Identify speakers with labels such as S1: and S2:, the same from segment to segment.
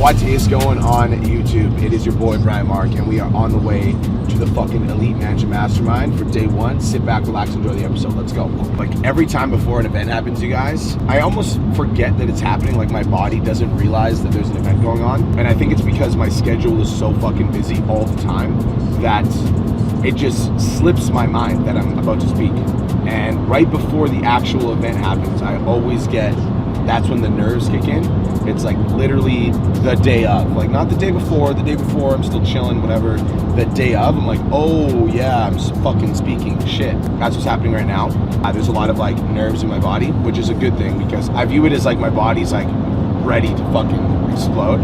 S1: What is going on YouTube? It is your boy Brian Mark, and we are on the way to the fucking Elite Mansion Mastermind for day one. Sit back, relax, enjoy the episode. Let's go. Like every time before an event happens, you guys, I almost forget that it's happening. Like my body doesn't realize that there's an event going on. And I think it's because my schedule is so fucking busy all the time that it just slips my mind that I'm about to speak. And right before the actual event happens, I always that's when the nerves kick in. It's like literally the day of, like not the day before I'm still chilling, whatever. The day of, I'm like, oh yeah, I'm fucking speaking shit. That's what's happening right now. There's a lot of like nerves in my body, which is a good thing because I view it as like my body's like ready to fucking explode.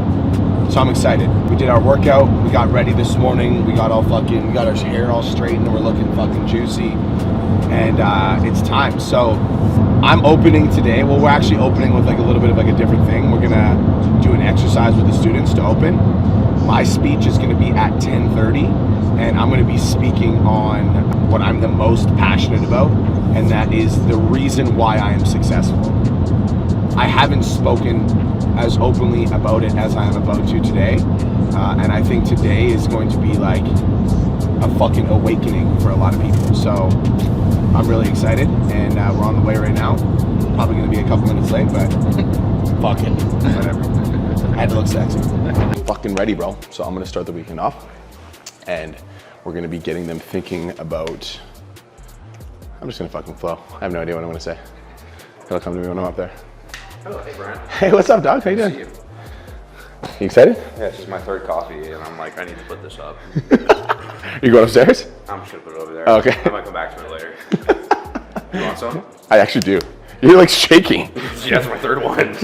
S1: So I'm excited. We did our workout, we got ready this morning, we got our hair all straightened, and we're looking fucking juicy. And it's time. So I'm opening today. Well, we're actually opening with like a little bit of like a different thing. We're gonna do an exercise with the students to open. My speech is gonna be at 10:30, and I'm gonna be speaking on what I'm the most passionate about, and that is the reason why I am successful. I haven't spoken as openly about it as I am about to today, and I think today is going to be like a fucking awakening for a lot of people. So I'm really excited, and we're on the way right now. Probably gonna be a couple minutes late, but fuck it, whatever. I had to look sexy. Fucking ready, bro. So I'm gonna start the weekend off, and we're gonna be getting them thinking about, I'm just gonna fucking flow. I have no idea what I'm gonna say. It'll come to me when I'm up there.
S2: Hello, hey Brian.
S1: Hey, what's up, dog? How you doing?
S2: You
S1: excited?
S2: Yeah, it's just my third coffee, and I'm like, I need to put this up.
S1: You going upstairs?
S2: I'm just gonna put it over there.
S1: Okay.
S2: I might come back to it later. You want some?
S1: I actually do. You're like shaking.
S2: Yeah, that's my third one.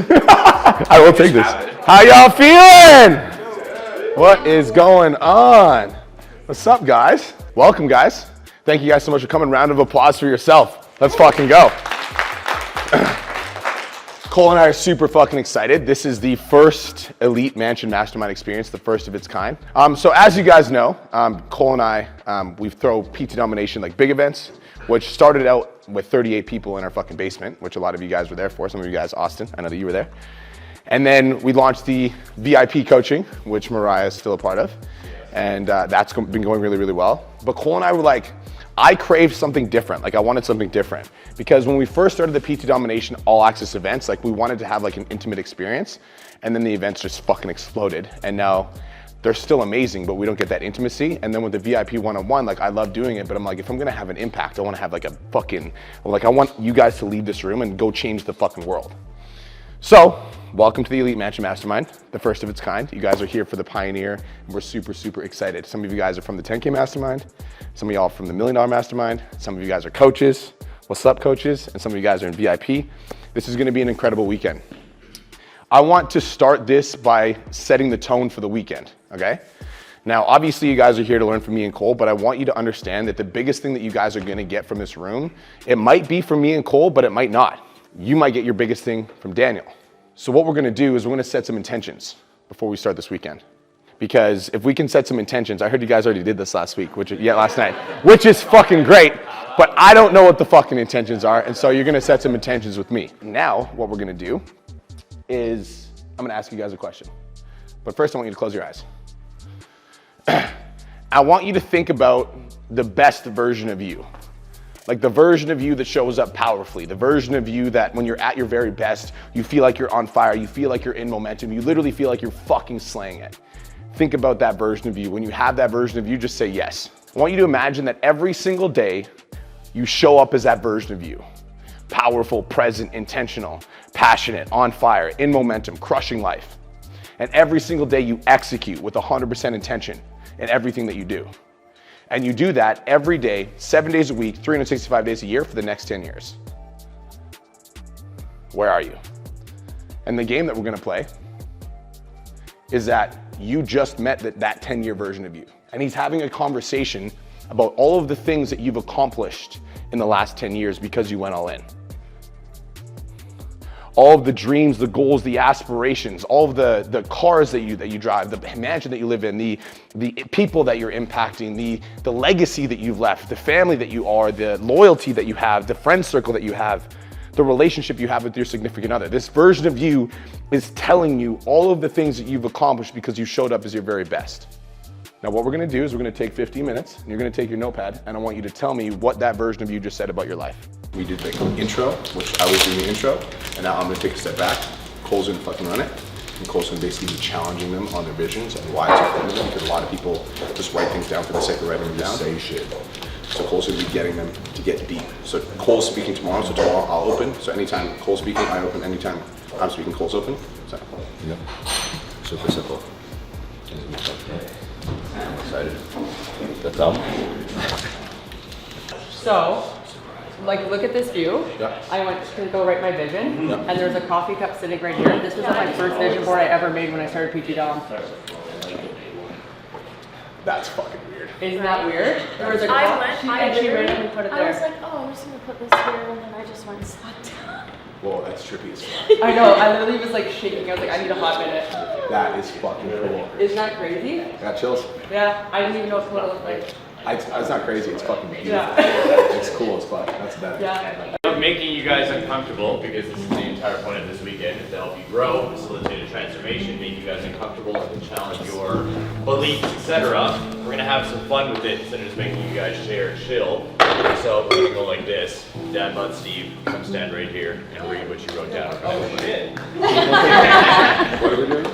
S1: I will take this. How y'all feeling? What is going on? What's up, guys? Welcome, guys. Thank you guys so much for coming. Round of applause for yourself. Let's fucking go. Cole and I are super fucking excited. This is the first Elite Mansion Mastermind experience, the first of its kind. So as you guys know, Cole and I, we throw PT domination like big events, which started out with 38 people in our fucking basement, which a lot of you guys were there for. Some of you guys, Austin, I know that you were there. And then we launched the VIP coaching, which Mariah is still a part of. And that's been going really, really well. But Cole and I were like, I craved something different. Like I wanted something different because when we first started the PT Domination all access events, like we wanted to have like an intimate experience, and then the events just fucking exploded. And now they're still amazing, but we don't get that intimacy. And then with the VIP one-on-one, like I love doing it, but I'm like, if I'm gonna have an impact, I wanna have like a fucking, like I want you guys to leave this room and go change the fucking world. So, welcome to the Elite Mansion Mastermind, the first of its kind. You guys are here for the pioneer, and we're super, super excited. Some of you guys are from the 10K Mastermind, some of y'all from the $1 Million Mastermind, some of you guys are coaches. What's up, coaches? And some of you guys are in VIP. This is gonna be an incredible weekend. I want to start this by setting the tone for the weekend, okay? Now, obviously you guys are here to learn from me and Cole, but I want you to understand that the biggest thing that you guys are gonna get from this room, it might be from me and Cole, but it might not. You might get your biggest thing from Daniel. So what we're gonna do is we're gonna set some intentions before we start this weekend. Because if we can set some intentions, I heard you guys already did this last night, which is fucking great, but I don't know what the fucking intentions are, and so you're gonna set some intentions with me. Now, what we're gonna do is, I'm gonna ask you guys a question. But first I want you to close your eyes. I want you to think about the best version of you. Like the version of you that shows up powerfully, the version of you that when you're at your very best, you feel like you're on fire, you feel like you're in momentum, you literally feel like you're fucking slaying it. Think about that version of you. When you have that version of you, just say yes. I want you to imagine that every single day you show up as that version of you. Powerful, present, intentional, passionate, on fire, in momentum, crushing life. And every single day you execute with 100% intention in everything that you do. And you do that every day, 7 days a week, 365 days a year for the next 10 years. Where are you? And the game that we're gonna play is that you just met that 10-year version of you. And he's having a conversation about all of the things that you've accomplished in the last 10 years because you went all in. All of the dreams, the goals, the aspirations, all of the cars that you drive, the mansion that you live in, the people that you're impacting, the legacy that you've left, the family that you are, the loyalty that you have, the friend circle that you have, the relationship you have with your significant other. This version of you is telling you all of the things that you've accomplished because you showed up as your very best. Now what we're gonna do is we're gonna take 15 minutes, and you're gonna take your notepad, and I want you to tell me what that version of you just said about your life. We did the intro, which I was doing the intro, and now I'm gonna take a step back. Cole's gonna fucking run it. And Cole's gonna basically be challenging them on their visions and why it's important to them, because a lot of people just write things down for the sake of writing them down. Say shit. So Cole's gonna be getting them to get deep. So Cole's speaking tomorrow, so tomorrow I'll open. So anytime Cole's speaking, I open. Anytime I'm speaking, Cole's open. So.
S3: Yep. Super simple. I'm excited. The thumb.
S4: So, like, look at this view.
S1: Yeah.
S4: I went to go write my vision, and there's a coffee cup sitting right here. This was on my first vision board I ever made when I started PG Dom.
S1: That's fucking weird.
S4: Isn't that weird? There was a and she randomly put it
S5: I was
S4: there.
S5: like, oh, I'm just gonna put this here, and then I just went and sat down.
S1: Whoa, that's trippy as fuck.
S4: I know, I literally was like shaking. I was like, I need a hot minute.
S1: That is fucking cool.
S4: Isn't that crazy?
S1: Got chills?
S4: Yeah, I didn't even know what it looked like.
S1: It's not crazy, it's fucking beautiful.
S4: Yeah.
S1: It's cool as fuck. That's better.
S4: Yeah.
S6: Making you guys uncomfortable, because this is the entire point of this weekend, is to help you grow, facilitate a transformation, make you guys uncomfortable, and to challenge your beliefs, etc. We're gonna have some fun with it instead of just making you guys share and chill. So we're gonna go like this. Dad Bud Steve, come stand right here and read what you wrote down. Oh shit.
S1: What are we doing?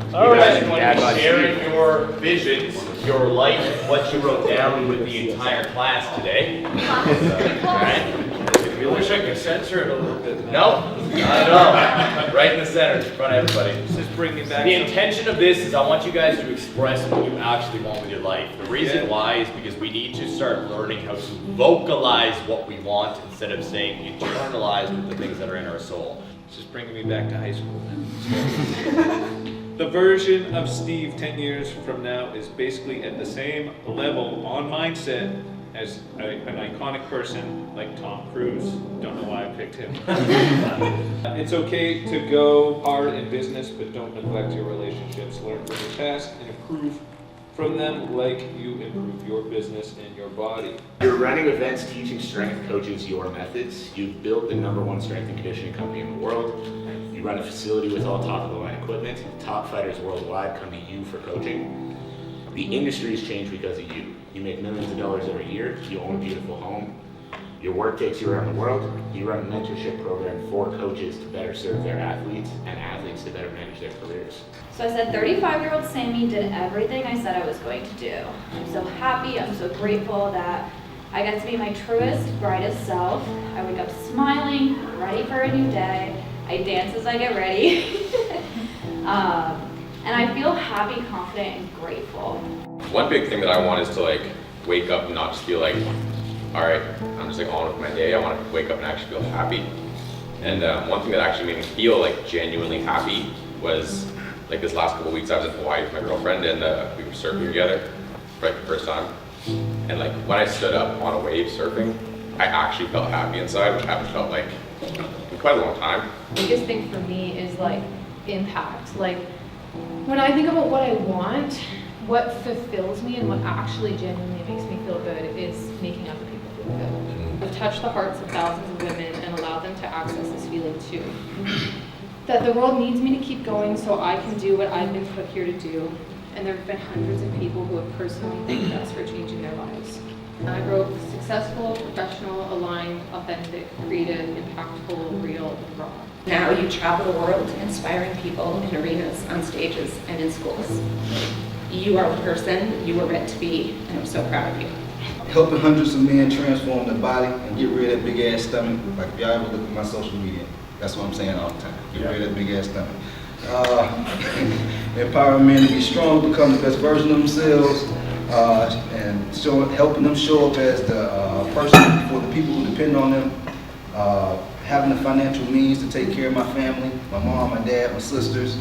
S6: You guys are going to be sharing your visions, your life, what you wrote down with the entire class today. Alright?
S2: I wish I could censor it a little bit.
S6: No, not at all. Right in the center, in front of everybody.
S2: Just bring me back.
S6: The intention of this is I want you guys to express what you actually want with your life. The reason why is because we need to start learning how to vocalize what we want instead of saying internalize with the things that are in our soul.
S2: It's just bringing me back to high school then. The version of Steve 10 years from now is basically at the same level on mindset as an iconic person like Tom Cruise. Don't know why I picked him. It's okay to go hard in business, but don't neglect your relationships. Learn from your past and improve from them like you improve your business and your body.
S7: You're running events teaching strength coaches your methods. You've built the #1 strength and conditioning company in the world. You run a facility with all top-of-the-line equipment. Top fighters worldwide come to you for coaching. The industry's changed because of you. You make millions of dollars every year. You own a beautiful home. Your work takes you around the world. You run a mentorship program for coaches to better serve their athletes and athletes to better manage their careers.
S8: So I said 35-year-old Sammy did everything I said I was going to do. I'm so happy, I'm so grateful that I got to be my truest, brightest self. I wake up smiling, ready for a new day. I dance as I get ready. And I feel happy, confident, and grateful.
S3: One big thing that I want is to like wake up and not just feel like, all right, I'm just like on with my day. I want to wake up and actually feel happy. And one thing that actually made me feel like genuinely happy was like this last couple of weeks I was in Hawaii with my girlfriend, and we were surfing together for like the first time. And like when I stood up on a wave surfing, I actually felt happy inside, which I haven't felt like in quite a long time.
S9: The biggest thing for me is like impact. Like when I think about what I want, what fulfills me and what actually genuinely makes me feel good is making other people feel good. I've touched the hearts of thousands of women and allowed them to access this feeling too. That the world needs me to keep going so I can do what I've been put here to do. And there have been hundreds of people who have personally thanked us for changing their lives. I wrote successful, professional, aligned, authentic, creative, impactful, real, and raw.
S10: Now you travel the world inspiring people in arenas, on stages, and in schools. You are the person you were meant to be, and I'm so proud of you.
S11: Helping hundreds of men transform their body and get rid of that big ass stomach. Like if y'all ever look at my social media, that's what I'm saying all the time. Get rid of that big ass stomach. Empowering men to be strong, become the best version of themselves, and helping them show up as the person for the people who depend on them. Having the financial means to take care of my family, my mom, my dad, my sisters.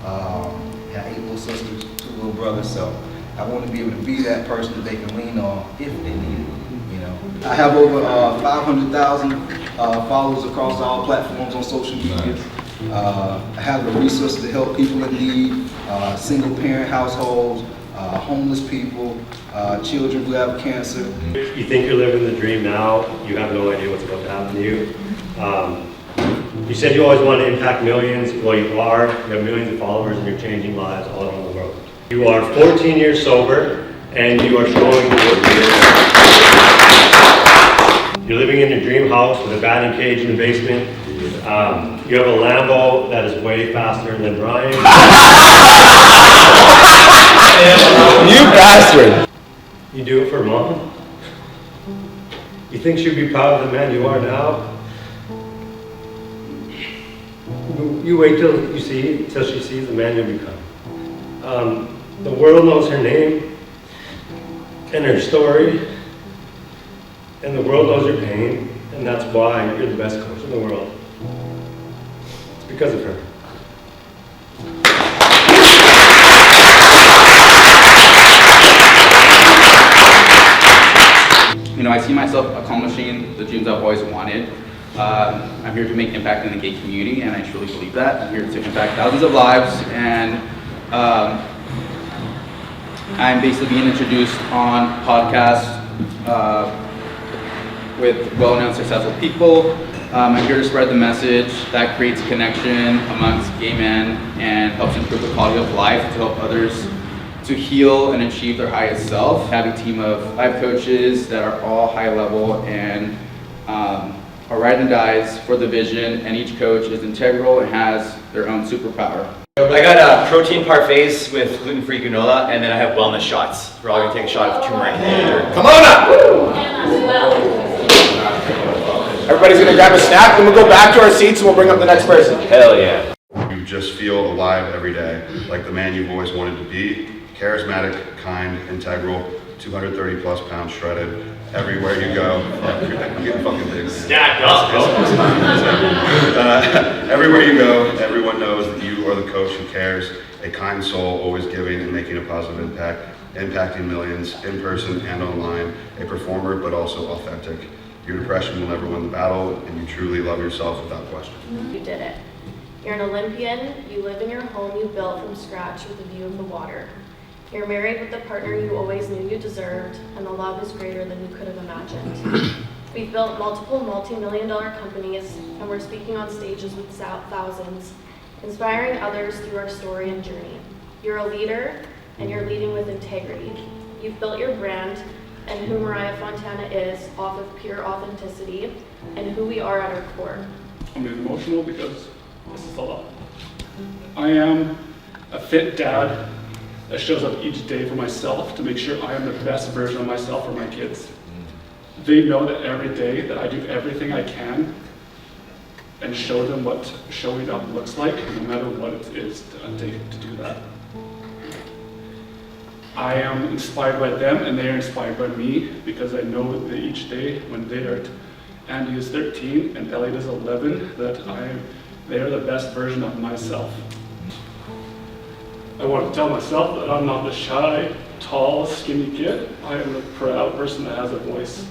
S11: I have 8 little sisters, 2 little brothers, so I want to be able to be that person that they can lean on if they need it. You know, I have over 500,000 followers across all platforms on social media. I have the resources to help people in need, single parent households, homeless people, children who have cancer.
S12: You think you're living the dream now, you have no idea what's about to happen to you. You said you always want to impact millions. Well, you are. You have millions of followers and you're changing lives all around the world. You are 14 years sober and you are showing the world. You're living in your dream house with a batting cage in the basement. You have a Lambo that is way faster than Brian.
S1: You bastard!
S12: You do it for mom? You think she'd be proud of the man you are now? You wait till she sees the man you become. The world knows her name and her story, and the world knows your pain, and that's why you're the best coach in the world. It's because of her.
S13: You know, I see myself accomplishing the dreams I've always wanted. I'm here to make impact in the gay community, and I truly believe that. I'm here to impact thousands of lives, and I'm basically being introduced on podcasts with well-known successful people. I'm here to spread the message that creates a connection amongst gay men and helps improve the quality of life to help others to heal and achieve their highest self. I have a team of 5 coaches that are all high level and are ride and dies for the vision, and each coach is integral and has their own superpower.
S6: I got protein parfaits with gluten-free granola, and then I have wellness shots. We're all gonna take a shot of turmeric.
S1: Come on up! Everybody's gonna grab a snack, then we'll go back to our seats and we'll bring up the next person.
S6: Hell yeah.
S14: You just feel alive every day, like the man you've always wanted to be. Charismatic, kind, integral, 230 plus pounds shredded. Everywhere you go, I'm getting fucking big.
S6: Stacked up.
S14: Everywhere you go, everyone knows that you are the coach who cares. A kind soul, always giving and making a positive impact, impacting millions in person and online. A performer, but also authentic. Your depression will never win the battle, and you truly love yourself without question.
S5: You did it. You're an Olympian. You live in your home you built from scratch with a view of the water. You're married with the partner you always knew you deserved, and the love is greater than you could have imagined. We've built multiple multi-million-dollar companies, and we're speaking on stages with thousands, inspiring others through our story and journey. You're a leader, and you're leading with integrity. You've built your brand, and who Mariah Fontana is off of pure authenticity, and who we are at our core.
S15: I'm emotional because this is a lot. I am a fit dad that shows up each day for myself to make sure I am the best version of myself for my kids. They know that every day that I do everything I can and show them what showing up looks like, no matter what it is to do that. I am inspired by them and they are inspired by me because I know that each day when Andy is 13 and Elliot is 11, that they are the best version of myself. I want to tell myself that I'm not the shy, tall, skinny kid. I am a proud person that has a voice.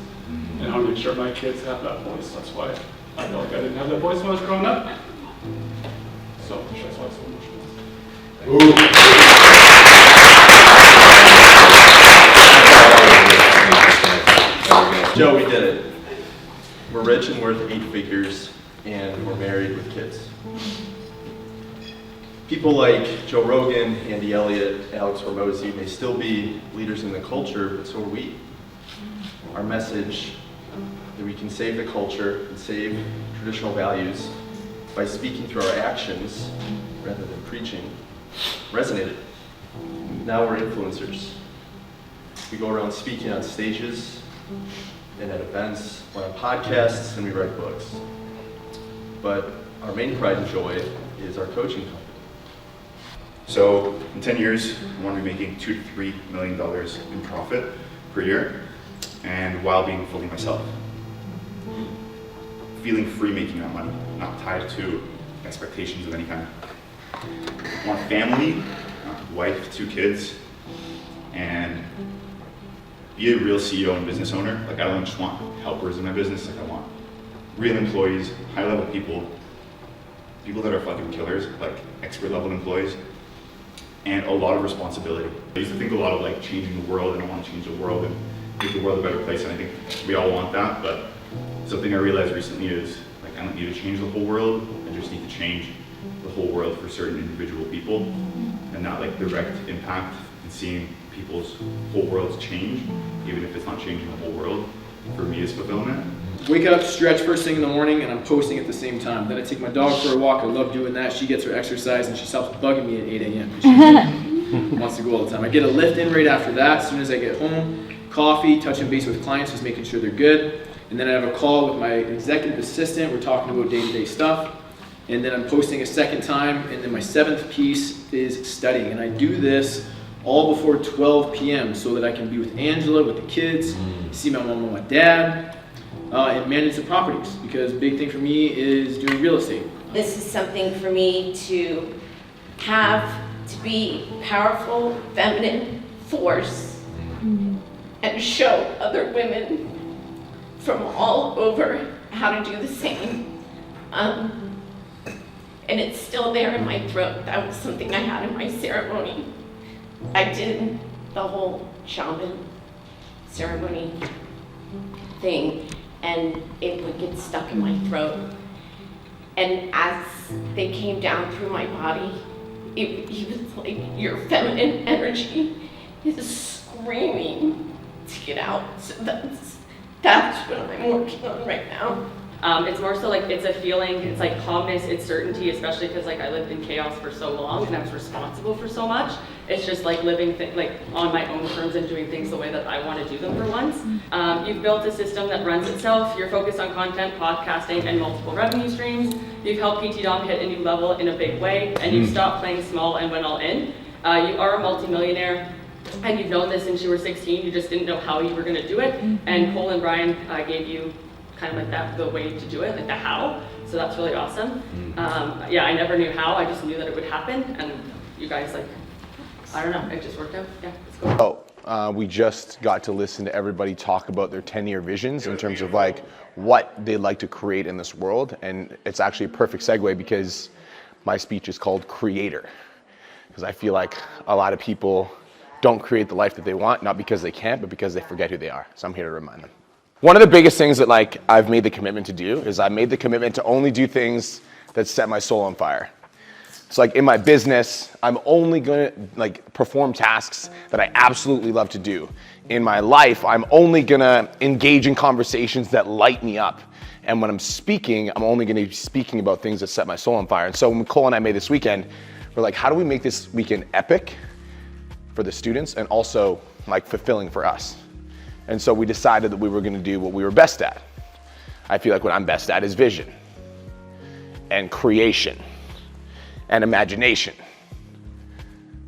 S15: And I want to make sure my kids have that voice. That's why I felt like I didn't have that voice when I was growing up. So that's why I'm so emotional.
S16: Joe, we did it. We're rich and worth 8 figures, and we're married with kids. People like Joe Rogan, Andy Elliott, Alex Hormozi may still be leaders in the culture, but so are we. Our message that we can save the culture and save traditional values by speaking through our actions rather than preaching resonated. Now we're influencers. We go around speaking on stages and at events, we're on podcasts, and we write books. But our main pride and joy is our coaching company.
S14: So in 10 years, I want to be making $2 to $3 million in profit per year, and while being fully myself. Feeling free making that money, not tied to expectations of any kind. I want a family, wife, 2 kids, and be a real CEO and business owner. Like, I don't just want helpers in my business, like I want real employees, high level people that are fucking killers, like expert level employees. and a lot of responsibility. I used to think a lot of like changing the world, and I want to change the world and make the world a better place, and I think we all want that, but something I realized recently is like I don't need to change the whole world, I just need to change the whole world for certain individual people, and not like direct impact and seeing people's whole worlds change, even if it's not changing the whole world, for me is fulfillment.
S17: Wake up, stretch first thing in the morning, and I'm posting at the same time. Then I take my dog for a walk. I love doing that. She gets her exercise, and she stops bugging me at 8 a.m. She wants to go all the time. I get a lift in right after that. As soon as I get home, coffee, touching base with clients, just making sure they're good. And then I have a call with my executive assistant. We're talking about day-to-day stuff. And then I'm posting a second time. And then my 7th piece is studying. And I do this all before 12 p.m. so that I can be with Angela, with the kids, see my mom and my dad, and manage the properties, because big thing for me is doing real estate.
S18: This is something for me to have, to be powerful, feminine force and show other women from all over how to do the same. And it's still there in my throat. That was something I had in my ceremony. I did the whole shaman ceremony thing, and it would get stuck in my throat. And as they came down through my body, it was like your feminine energy is screaming to get out. So that's what I'm working on right now.
S4: It's more so like it's a feeling, it's like calmness, it's certainty, especially because like I lived in chaos for so long and I was responsible for so much. It's just like living like on my own terms and doing things the way that I want to do them for once. You've built a system that runs itself. You're focused on content, podcasting, and multiple revenue streams. You've helped PT Dom hit a new level in a big way, and you've stopped playing small and went all in. You are a multimillionaire, and you've known this since you were 16. You just didn't know how you were going to do it. And Cole and Brian gave you kind of like that, the way to do it, like the how. So that's really awesome. Yeah, I never knew how. I just knew that it would happen, and you guys like, I don't know, it just worked out. Yeah, it's cool.
S1: We just got to listen to everybody talk about their 10-year visions in terms of like what they'd like to create in this world. And it's actually a perfect segue because my speech is called Creator. Because I feel like a lot of people don't create the life that they want, not because they can't, but because they forget who they are. So I'm here to remind them. One of the biggest things that like I've made the commitment to do is I made the commitment to only do things that set my soul on fire. So like in my business, I'm only gonna like perform tasks that I absolutely love to do. In my life, I'm only gonna engage in conversations that light me up. And when I'm speaking, I'm only gonna be speaking about things that set my soul on fire. And so when Cole and I made this weekend, we're like, how do we make this weekend epic for the students and also like fulfilling for us? And so we decided that we were gonna do what we were best at. I feel like what I'm best at is vision and creation and imagination.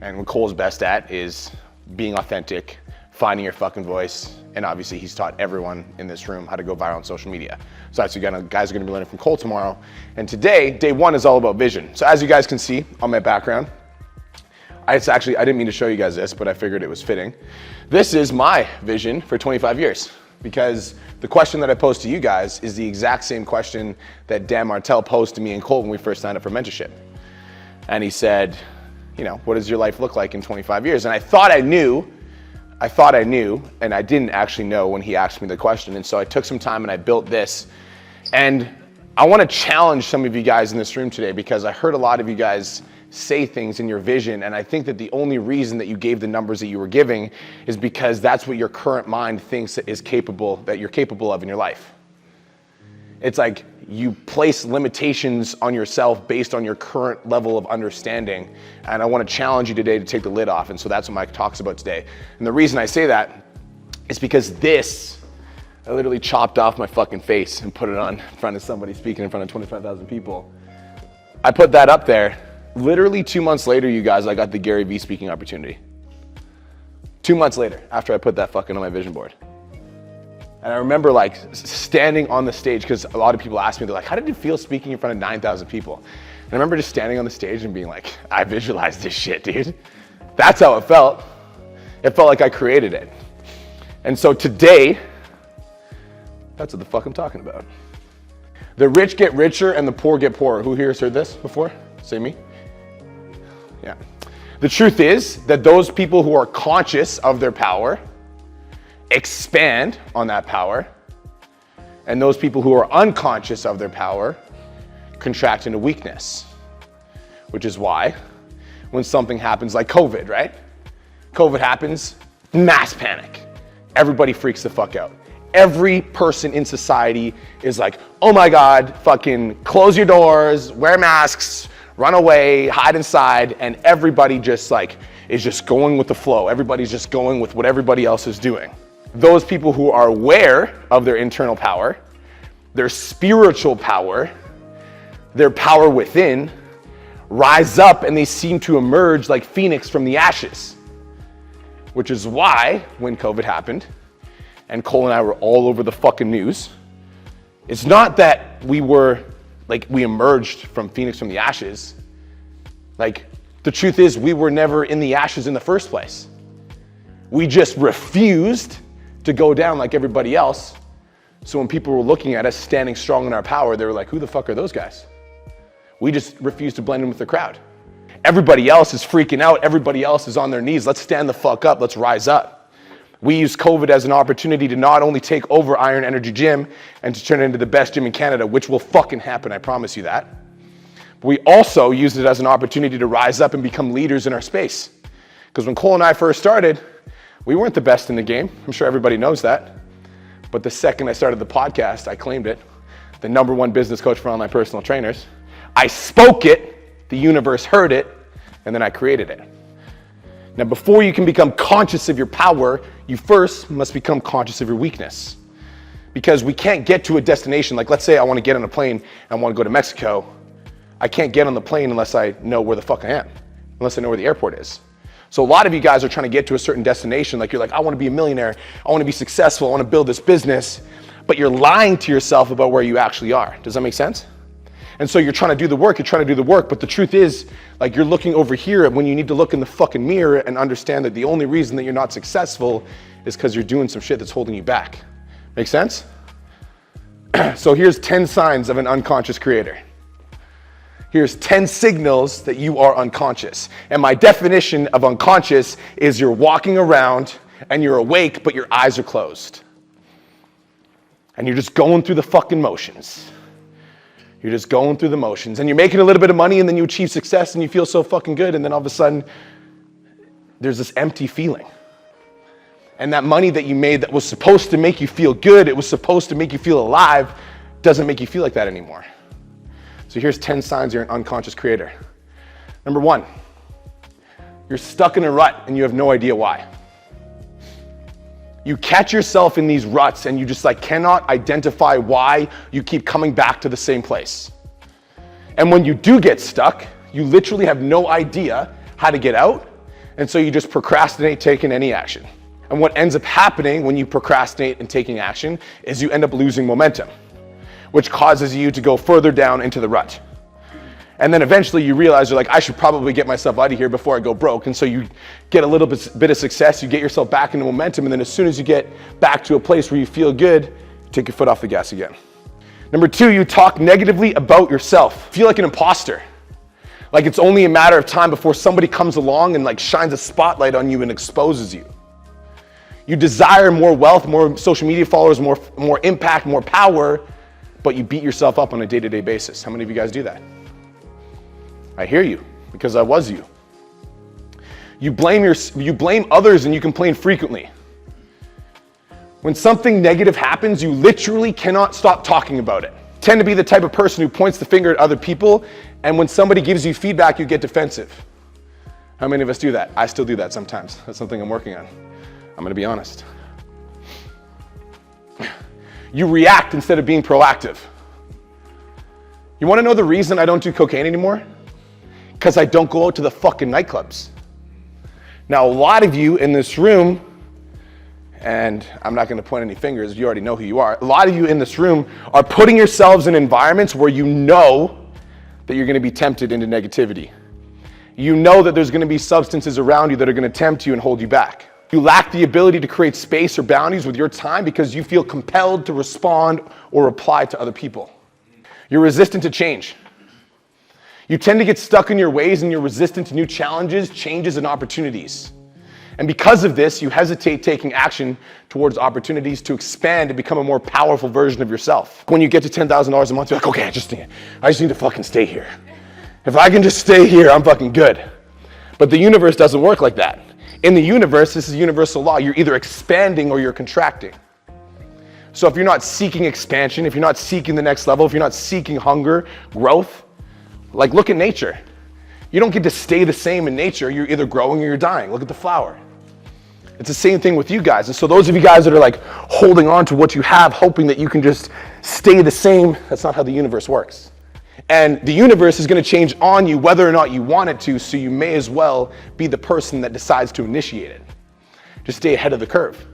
S1: And what Cole's best at is being authentic, finding your fucking voice, and obviously he's taught everyone in this room how to go viral on social media. So that's what guys are gonna be learning from Cole tomorrow. And today, day one is all about vision. So as you guys can see on my background, I didn't mean to show you guys this, but I figured it was fitting. This is my vision for 25 years. Because the question that I posed to you guys is the exact same question that Dan Martell posed to me and Cole when we first signed up for mentorship. And he said, you know, what does your life look like in 25 years? And I thought I knew, and I didn't actually know when he asked me the question. And so I took some time and I built this. And I want to challenge some of you guys in this room today because I heard a lot of you guys say things in your vision, and I think that the only reason that you gave the numbers that you were giving is because that's what your current mind thinks that you're capable of in your life. It's like you place limitations on yourself based on your current level of understanding, and I want to challenge you today to take the lid off, and so that's what Mike talks about today. And the reason I say that is because I literally chopped off my fucking face and put it on in front of somebody speaking in front of 25,000 people. I put that up there. Literally 2 months later, you guys, I got the Gary Vee speaking opportunity. 2 months later, after I put that fucking on my vision board. And I remember like standing on the stage, because a lot of people ask me, they're like, how did it feel speaking in front of 9,000 people? And I remember just standing on the stage and being like, I visualized this shit, dude. That's how it felt. It felt like I created it. And so today, that's what the fuck I'm talking about. The rich get richer and the poor get poorer. Who here has heard this before? Say me. Yeah. The truth is that those people who are conscious of their power expand on that power, and those people who are unconscious of their power contract into weakness, which is why when something happens like COVID, right? COVID happens, mass panic. Everybody freaks the fuck out. Every person in society is like, oh my God, fucking close your doors, wear masks, run away, hide inside, and everybody just like is just going with the flow. Everybody's just going with what everybody else is doing. Those people who are aware of their internal power, their spiritual power, their power within, rise up and they seem to emerge like Phoenix from the ashes. Which is why when COVID happened, and Cole and I were all over the fucking news, it's not that we emerged from Phoenix from the ashes. Like, the truth is we were never in the ashes in the first place. We just refused to go down like everybody else. So when people were looking at us standing strong in our power, they were like, who the fuck are those guys? We just refused to blend in with the crowd. Everybody else is freaking out. Everybody else is on their knees. Let's stand the fuck up. Let's rise up. We used COVID as an opportunity to not only take over Iron Energy Gym and to turn it into the best gym in Canada, which will fucking happen, I promise you that. But we also used it as an opportunity to rise up and become leaders in our space. Because when Cole and I first started, we weren't the best in the game. I'm sure everybody knows that. But the second I started the podcast, I claimed it. The #1 business coach for online personal trainers. I spoke it, the universe heard it, and then I created it. Now, before you can become conscious of your power, you first must become conscious of your weakness. Because we can't get to a destination, like let's say I want to get on a plane and I want to go to Mexico. I can't get on the plane unless I know where the fuck I am, unless I know where the airport is. So a lot of you guys are trying to get to a certain destination, like you're like, I want to be a millionaire, I want to be successful, I want to build this business, but you're lying to yourself about where you actually are. Does that make sense? And so you're trying to do the work, but the truth is, like you're looking over here when you need to look in the fucking mirror and understand that the only reason that you're not successful is because you're doing some shit that's holding you back. Make sense? So here's 10 signs of an unconscious creator. Here's 10 signals that you are unconscious. And my definition of unconscious is you're walking around and you're awake, but your eyes are closed. And you're just going through the fucking motions. You're just going through the motions. And you're making a little bit of money and then you achieve success and you feel so fucking good. And then all of a sudden, there's this empty feeling. And that money that you made that was supposed to make you feel good, it was supposed to make you feel alive, doesn't make you feel like that anymore. So here's 10 signs you're an unconscious creator. Number 1, you're stuck in a rut and you have no idea why. You catch yourself in these ruts and you just like cannot identify why you keep coming back to the same place. And when you do get stuck, you literally have no idea how to get out. And so you just procrastinate taking any action. And what ends up happening when you procrastinate and taking action is you end up losing momentum, which causes you to go further down into the rut. And then eventually you realize you're like, I should probably get myself out of here before I go broke. And so you get a little bit of success, you get yourself back into momentum, and then as soon as you get back to a place where you feel good, take your foot off the gas again. Number 2, you talk negatively about yourself. Feel like an imposter. Like it's only a matter of time before somebody comes along and like shines a spotlight on you and exposes you. You desire more wealth, more social media followers, more impact, more power, but you beat yourself up on a day-to-day basis. How many of you guys do that? I hear you, because I was you. You blame others and you complain frequently. When something negative happens, you literally cannot stop talking about it. Tend to be the type of person who points the finger at other people, and when somebody gives you feedback, you get defensive. How many of us do that? I still do that sometimes. That's something I'm working on. I'm gonna be honest. You react instead of being proactive. You wanna know the reason I don't do cocaine anymore? Because I don't go out to the fucking nightclubs. Now, a lot of you in this room, and I'm not gonna point any fingers, you already know who you are. A lot of you in this room are putting yourselves in environments where you know that you're gonna be tempted into negativity. You know that there's gonna be substances around you that are gonna tempt you and hold you back. You lack the ability to create space or boundaries with your time because you feel compelled to respond or reply to other people. You're resistant to change. You tend to get stuck in your ways and you're resistant to new challenges, changes, and opportunities. And because of this, you hesitate taking action towards opportunities to expand and become a more powerful version of yourself. When you get to $10,000 a month, you're like, okay, I just need to fucking stay here. If I can just stay here, I'm fucking good. But the universe doesn't work like that. In the universe, this is universal law. You're either expanding or you're contracting. So if you're not seeking expansion, if you're not seeking the next level, if you're not seeking hunger, growth, like look at nature. You don't get to stay the same in nature. You're either growing or you're dying. Look at the flower. It's the same thing with you guys. And so those of you guys that are like holding on to what you have, hoping that you can just stay the same, that's not how the universe works. And the universe is going to change on you whether or not you want it to, so you may as well be the person that decides to initiate it. Just stay ahead of the curve.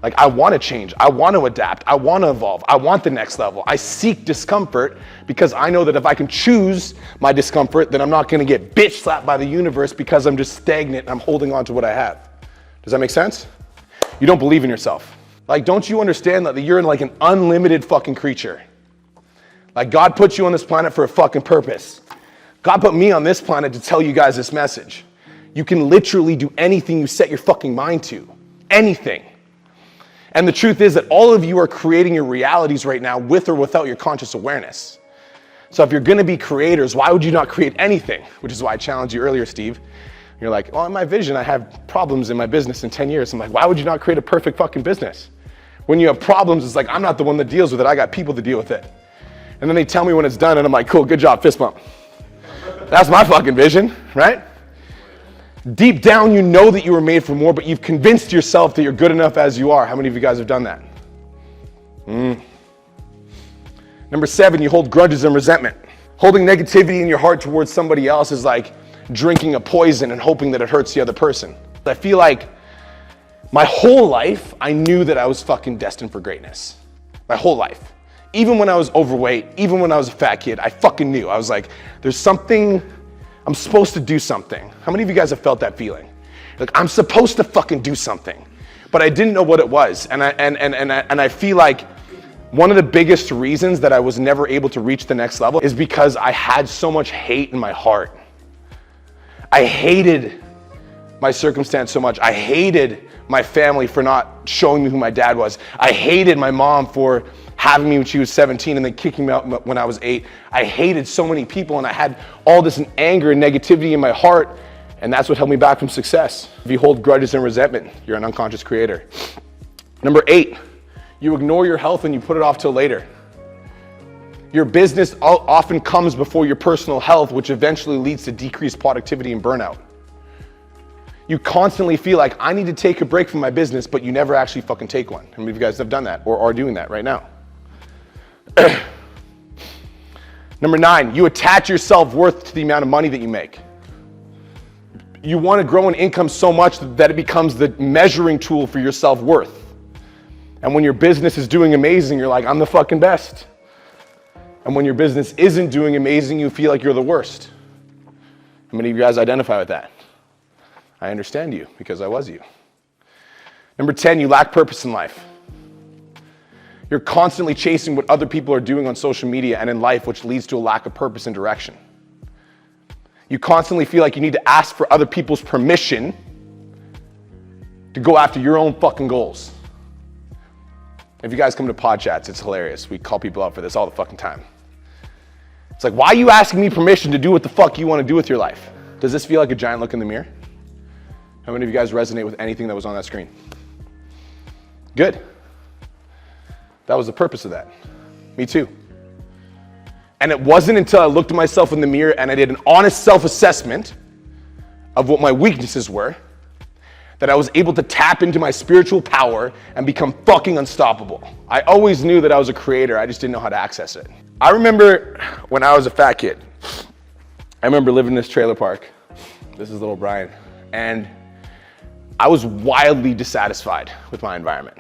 S1: Like, I want to change. I want to adapt. I want to evolve. I want the next level. I seek discomfort because I know that if I can choose my discomfort, then I'm not going to get bitch slapped by the universe because I'm just stagnant and I'm holding on to what I have. Does that make sense? You don't believe in yourself. Like, don't you understand that you're like an unlimited fucking creature? Like, God put you on this planet for a fucking purpose. God put me on this planet to tell you guys this message. You can literally do anything you set your fucking mind to. Anything. And the truth is that all of you are creating your realities right now with or without your conscious awareness. So if you're gonna be creators, why would you not create anything? Which is why I challenged you earlier, Steve. You're like, well, in my vision, I have problems in my business in 10 years. I'm like, why would you not create a perfect fucking business? When you have problems, it's like, I'm not the one that deals with it. I got people to deal with it. And then they tell me when it's done and I'm like, cool, good job, fist bump. That's my fucking vision, right? Deep down, you know that you were made for more, but you've convinced yourself that you're good enough as you are. How many of you guys have done that? Number 7, you hold grudges and resentment. Holding negativity in your heart towards somebody else is like drinking a poison and hoping that it hurts the other person. I feel like my whole life, I knew that I was fucking destined for greatness. My whole life. Even when I was overweight, even when I was a fat kid, I fucking knew. I was like, there's something, I'm supposed to do something. How many of you guys have felt that feeling? Like, I'm supposed to fucking do something. But I didn't know what it was. And I feel like one of the biggest reasons that I was never able to reach the next level is because I had so much hate in my heart. I hated my circumstance so much. I hated my family for not showing me who my dad was. I hated my mom for having me when she was 17 and then kicking me out when I was 8. I hated so many people and I had all this anger and negativity in my heart, and that's what held me back from success. If you hold grudges and resentment, you're an unconscious creator. Number 8, you ignore your health and you put it off till later. Your business often comes before your personal health, which eventually leads to decreased productivity and burnout. You constantly feel like, I need to take a break from my business, but you never actually fucking take one. How many of you guys have done that or are doing that right now? Number 9, you attach your self-worth to the amount of money that you make. You want to grow in income so much that it becomes the measuring tool for your self-worth. And when your business is doing amazing, you're like, I'm the fucking best. And when your business isn't doing amazing, you feel like you're the worst. How many of you guys identify with that? I understand you because I was you. Number 10, you lack purpose in life. You're constantly chasing what other people are doing on social media and in life, which leads to a lack of purpose and direction. You constantly feel like you need to ask for other people's permission to go after your own fucking goals. If you guys come to pod chats, it's hilarious. We call people out for this all the fucking time. It's like, why are you asking me permission to do what the fuck you want to do with your life? Does this feel like a giant look in the mirror? How many of you guys resonate with anything that was on that screen? Good. That was the purpose of that. Me too. And it wasn't until I looked at myself in the mirror and I did an honest self-assessment of what my weaknesses were that I was able to tap into my spiritual power and become fucking unstoppable. I always knew that I was a creator, I just didn't know how to access it. I remember when I was a fat kid, I remember living in this trailer park. This is little Brian. And I was wildly dissatisfied with my environment.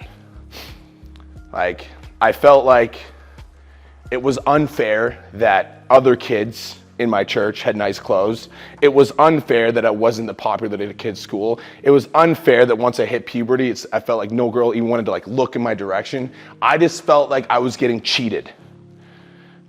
S1: Like, I felt like it was unfair that other kids in my church had nice clothes. It was unfair that I wasn't the popular kid at school. It was unfair that once I hit puberty, I felt like no girl even wanted to like look in my direction. I just felt like I was getting cheated.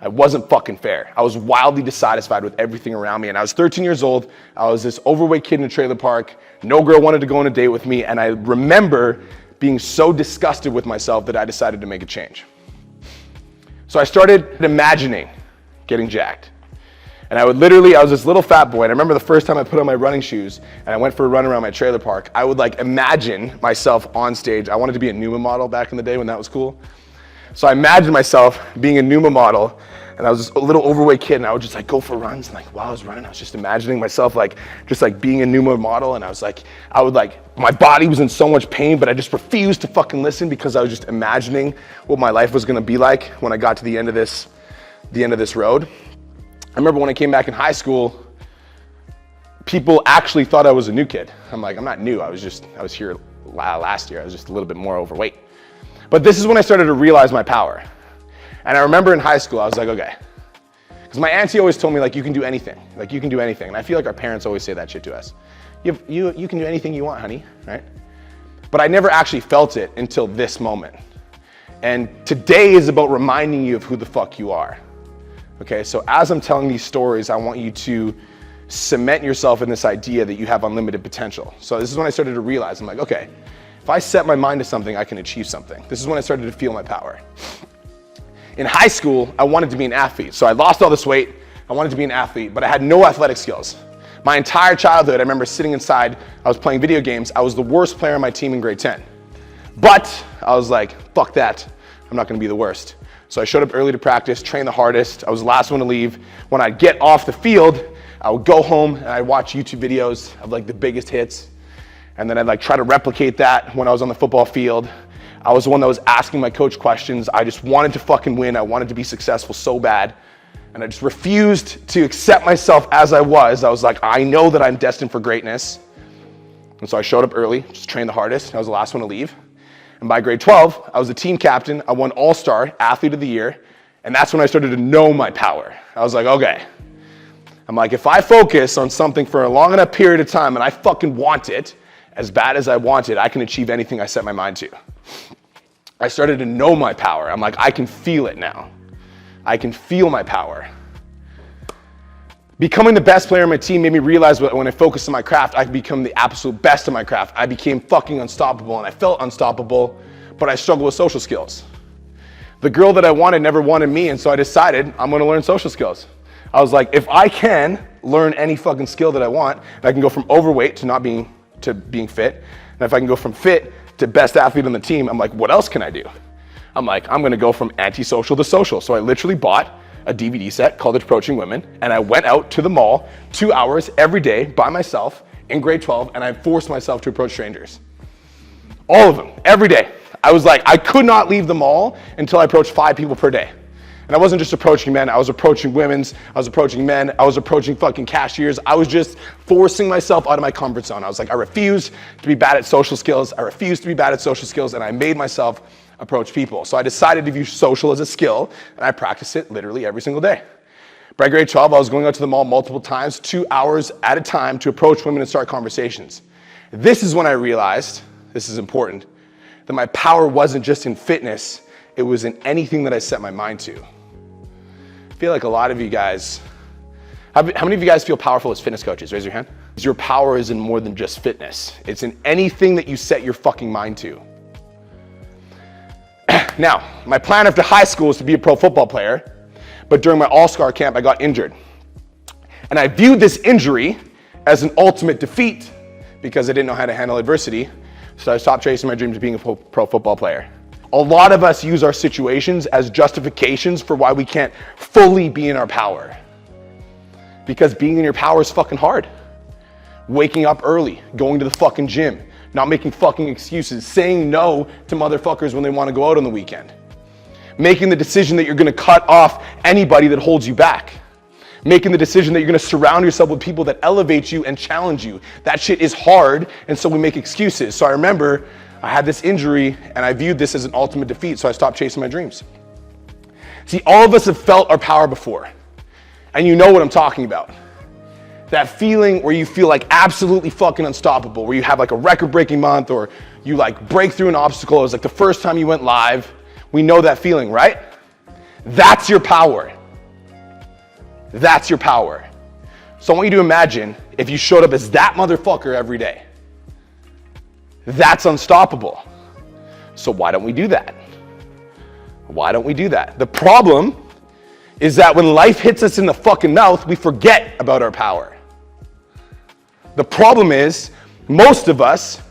S1: I wasn't fucking fair. I was wildly dissatisfied with everything around me. And I was 13 years old. I was this overweight kid in a trailer park. No girl wanted to go on a date with me. And I remember being so disgusted with myself that I decided to make a change. So I started imagining getting jacked. And I was this little fat boy. And I remember the first time I put on my running shoes and I went for a run around my trailer park, I would like imagine myself on stage. I wanted to be a Numa model back in the day when that was cool. So I imagined myself being a Numa model, and I was this little overweight kid, and I would just like go for runs, and like while I was running, I was just imagining myself like just like being a Numa model, and my body was in so much pain, but I just refused to fucking listen because I was just imagining what my life was gonna be like when I got to the end of this road. I remember when I came back in high school, people actually thought I was a new kid. I'm like, I'm not new, I was here last year, I was just a little bit more overweight. But this is when I started to realize my power. And I remember in high school, I was like, okay. Because my auntie always told me, like, you can do anything. Like, you can do anything. And I feel like our parents always say that shit to us. You can do anything you want, honey, right? But I never actually felt it until this moment. And today is about reminding you of who the fuck you are. Okay, so as I'm telling these stories, I want you to cement yourself in this idea that you have unlimited potential. So this is when I started to realize, I'm like, okay, if I set my mind to something, I can achieve something. This is when I started to feel my power. In high school, I wanted to be an athlete. So I lost all this weight, I wanted to be an athlete, but I had no athletic skills. My entire childhood, I remember sitting inside, I was playing video games, I was the worst player on my team in grade 10. But I was like, fuck that, I'm not gonna be the worst. So I showed up early to practice, trained the hardest, I was the last one to leave. When I'd get off the field, I would go home and I'd watch YouTube videos of like the biggest hits. And then I'd like try to replicate that when I was on the football field. I was the one that was asking my coach questions. I just wanted to fucking win. I wanted to be successful so bad. And I just refused to accept myself as I was. I was like, I know that I'm destined for greatness. And so I showed up early, just trained the hardest. I was the last one to leave. And by grade 12, I was the team captain. I won All-Star, Athlete of the Year. And that's when I started to know my power. I was like, okay. I'm like, if I focus on something for a long enough period of time and I fucking want it, as bad as I want it, I can achieve anything I set my mind to. I started to know my power. I'm like, I can feel it now. I can feel my power. Becoming the best player on my team made me realize that when I focused on my craft, I could become the absolute best of my craft. I became fucking unstoppable, and I felt unstoppable, but I struggled with social skills. The girl that I wanted never wanted me, and so I decided I'm gonna learn social skills. I was like, if I can learn any fucking skill that I want, and I can go from overweight to being fit, and if I can go from fit to best athlete on the team, I'm like, what else can I do? I'm like, I'm gonna go from antisocial to social. So I literally bought a DVD set called Approaching Women, and I went out to the mall 2 hours every day by myself in grade 12, and I forced myself to approach strangers. All of them, every day. I was like, I could not leave the mall until I approached 5 people per day. And I wasn't just approaching men, I was approaching women's, I was approaching men, I was approaching fucking cashiers. I was just forcing myself out of my comfort zone. I was like, I refuse to be bad at social skills. I refuse to be bad at social skills, and I made myself approach people. So I decided to view social as a skill, and I practiced it literally every single day. By grade 12, I was going out to the mall multiple times, 2 hours at a time to approach women and start conversations. This is when I realized, this is important, that my power wasn't just in fitness, it was in anything that I set my mind to. I feel like a lot of you guys, how many of you guys feel powerful as fitness coaches? Raise your hand. Your power is in more than just fitness. It's in anything that you set your fucking mind to. Now, my plan after high school was to be a pro football player, but during my All-Star camp, I got injured. And I viewed this injury as an ultimate defeat because I didn't know how to handle adversity, so I stopped chasing my dreams of being a pro football player. A lot of us use our situations as justifications for why we can't fully be in our power. Because being in your power is fucking hard. Waking up early, going to the fucking gym, not making fucking excuses, saying no to motherfuckers when they want to go out on the weekend. Making the decision that you're gonna cut off anybody that holds you back. Making the decision that you're gonna surround yourself with people that elevate you and challenge you. That shit is hard, and so we make excuses. So I remember I had this injury and I viewed this as an ultimate defeat, so I stopped chasing my dreams. See, all of us have felt our power before, and you know what I'm talking about. That feeling where you feel like absolutely fucking unstoppable, where you have like a record-breaking month, or you like break through an obstacle. It was like the first time you went live. We know that feeling, right? That's your power. That's your power. So I want you to imagine if you showed up as that motherfucker every day. That's unstoppable. So why don't we do that? Why don't we do that? The problem is that when life hits us in the fucking mouth, we forget about our power. The problem is, most of us,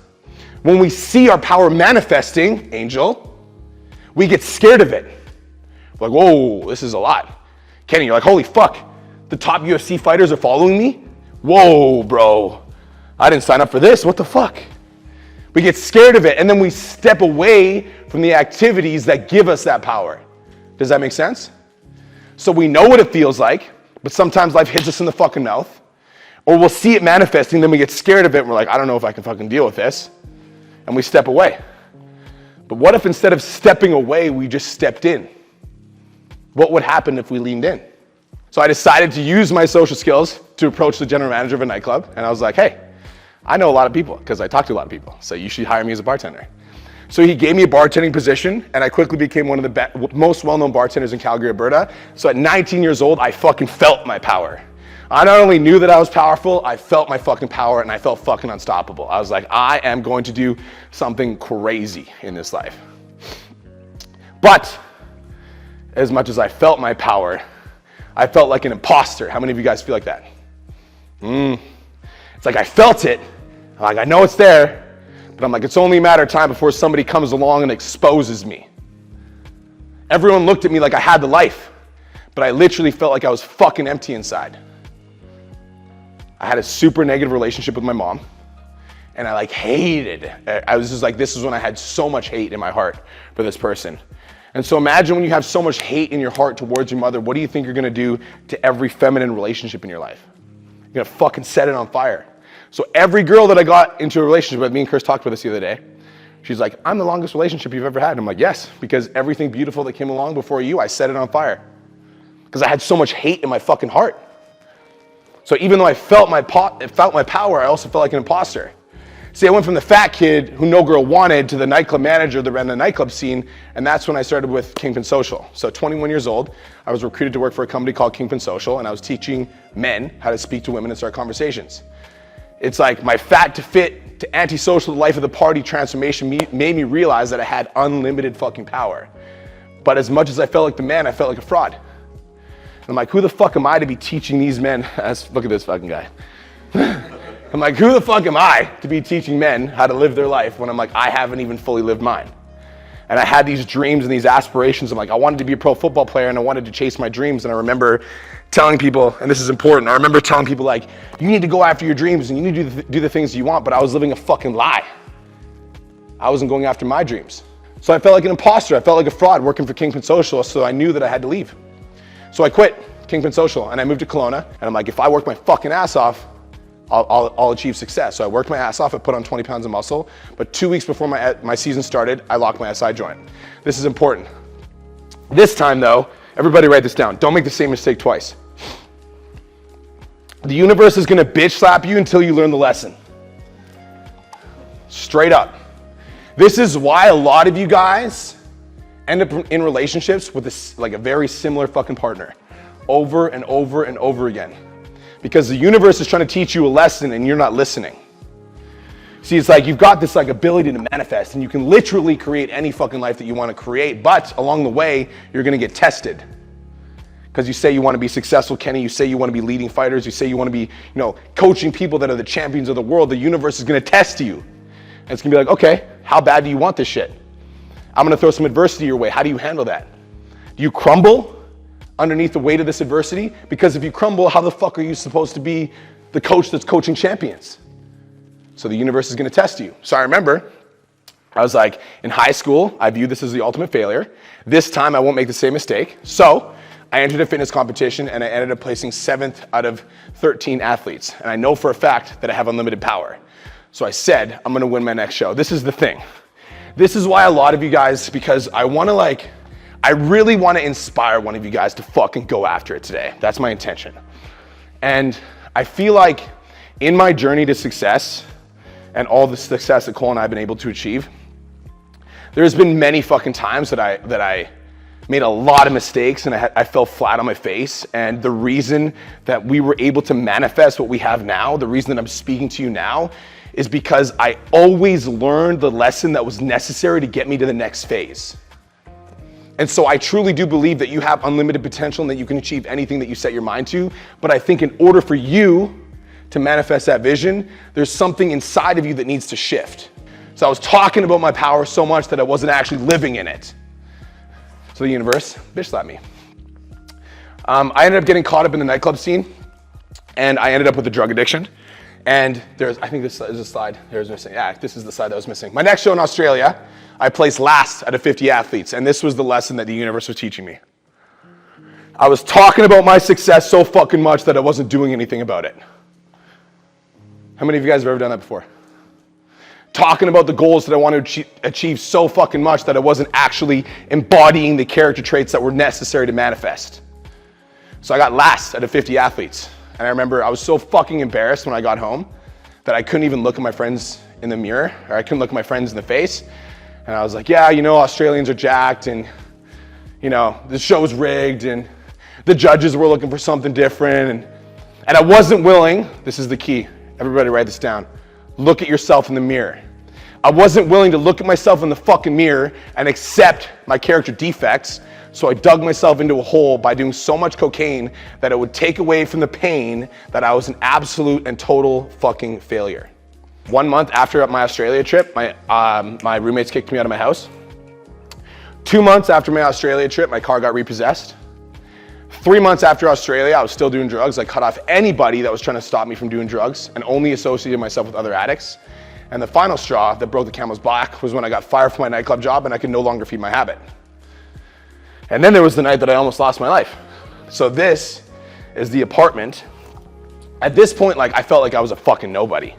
S1: when we see our power manifesting, Angel, we get scared of it. We're like, whoa, this is a lot. Kenny, you're like, holy fuck, the top UFC fighters are following me? Whoa, bro, I didn't sign up for this, what the fuck? We get scared of it, and then we step away from the activities that give us that power. Does that make sense? So we know what it feels like, but sometimes life hits us in the fucking mouth, or we'll see it manifesting, then we get scared of it, and we're like, I don't know if I can fucking deal with this, and we step away. But what if instead of stepping away, we just stepped in? What would happen if we leaned in? So I decided to use my social skills to approach the general manager of a nightclub, and I was like, hey, I know a lot of people, because I talk to a lot of people, so you should hire me as a bartender. So he gave me a bartending position, and I quickly became one of the most well-known bartenders in Calgary, Alberta. So at 19 years old, I fucking felt my power. I not only knew that I was powerful, I felt my fucking power, and I felt fucking unstoppable. I was like, I am going to do something crazy in this life. But as much as I felt my power, I felt like an imposter. How many of you guys feel like that? It's like I felt it, I'm like I know it's there, but I'm like, it's only a matter of time before somebody comes along and exposes me. Everyone looked at me like I had the life, but I literally felt like I was fucking empty inside. I had a super negative relationship with my mom, and I like hated it. I was just like, this is when I had so much hate in my heart for this person. And so imagine when you have so much hate in your heart towards your mother, what do you think you're gonna do to every feminine relationship in your life? You're gonna fucking set it on fire. So every girl that I got into a relationship with, me and Chris talked about this the other day, she's like, I'm the longest relationship you've ever had. I'm like, yes, because everything beautiful that came along before you, I set it on fire. Because I had so much hate in my fucking heart. So even though I felt my power, I also felt like an imposter. See, I went from the fat kid who no girl wanted to the nightclub manager that ran the nightclub scene, and that's when I started with Kingpin Social. So 21 years old, I was recruited to work for a company called Kingpin Social, and I was teaching men how to speak to women and start conversations. It's like my fat to fit to antisocial life of the party transformation made me realize that I had unlimited fucking power. But as much as I felt like the man, I felt like a fraud. And I'm like, who the fuck am I to be teaching these men? Look at this fucking guy. I'm like, who the fuck am I to be teaching men how to live their life when I'm like, I haven't even fully lived mine? And I had these dreams and these aspirations. I'm like, I wanted to be a pro football player and I wanted to chase my dreams. And I remember telling people, and this is important, I remember telling people like, you need to go after your dreams and you need to do the things you want, but I was living a fucking lie. I wasn't going after my dreams. So I felt like an imposter. I felt like a fraud working for Kingpin Social, so I knew that I had to leave. So I quit Kingpin Social and I moved to Kelowna, and I'm like, if I work my fucking ass off, I'll achieve success. So I worked my ass off, I put on 20 pounds of muscle, but 2 weeks before my season started, I locked my SI joint. This is important. This time though, everybody write this down. Don't make the same mistake twice. The universe is gonna bitch slap you until you learn the lesson. Straight up. This is why a lot of you guys end up in relationships with a very similar fucking partner over and over and over again. Because the universe is trying to teach you a lesson and you're not listening. See, it's like you've got this like ability to manifest and you can literally create any fucking life that you want to create, but along the way, you're going to get tested. Because you say you want to be successful, Kenny, you say you want to be leading fighters, you say you want to be, coaching people that are the champions of the world. The universe is going to test you. And it's going to be like, okay, how bad do you want this shit? I'm going to throw some adversity your way. How do you handle that? Do you crumble underneath the weight of this adversity? Because if you crumble, how the fuck are you supposed to be the coach that's coaching champions? So the universe is going to test you. So I remember, I was like, in high school, I viewed this as the ultimate failure. This time I won't make the same mistake. So I entered a fitness competition and I ended up placing 7th out of 13 athletes. And I know for a fact that I have unlimited power. So I said, I'm going to win my next show. This is the thing. This is why a lot of you guys, because I really want to inspire one of you guys to fucking go after it today. That's my intention. And I feel like in my journey to success and all the success that Cole and I have been able to achieve, there's been many fucking times that I made a lot of mistakes, and I fell flat on my face. And the reason that we were able to manifest what we have now, the reason that I'm speaking to you now, is because I always learned the lesson that was necessary to get me to the next phase. And so I truly do believe that you have unlimited potential and that you can achieve anything that you set your mind to. But I think in order for you to manifest that vision, there's something inside of you that needs to shift. So I was talking about my power so much that I wasn't actually living in it. So the universe bitch slapped me. I ended up getting caught up in the nightclub scene, and I ended up with a drug addiction. And I think this is a slide. There's missing. Yeah, this is the slide that was missing. My next show in Australia, I placed last out of 50 athletes, and this was the lesson that the universe was teaching me. I was talking about my success so fucking much that I wasn't doing anything about it. How many of you guys have ever done that before? Talking about the goals that I want to achieve so fucking much that I wasn't actually embodying the character traits that were necessary to manifest. So I got last out of 50 athletes. And I remember I was so fucking embarrassed when I got home that I couldn't even look at my friends in the mirror, or I couldn't look at my friends in the face. And I was like, yeah, you know, Australians are jacked, and, you know, the show's rigged, and the judges were looking for something different. And I wasn't willing, this is the key, everybody write this down, look at yourself in the mirror. I wasn't willing to look at myself in the fucking mirror and accept my character defects, so I dug myself into a hole by doing so much cocaine that it would take away from the pain that I was an absolute and total fucking failure. 1 month after my Australia trip, my roommates kicked me out of my house. 2 months after my Australia trip, my car got repossessed. 3 months after Australia, I was still doing drugs. I cut off anybody that was trying to stop me from doing drugs and only associated myself with other addicts. And the final straw that broke the camel's back was when I got fired from my nightclub job and I could no longer feed my habit. And then there was the night that I almost lost my life. So this is the apartment. At this point, like, I felt like I was a fucking nobody.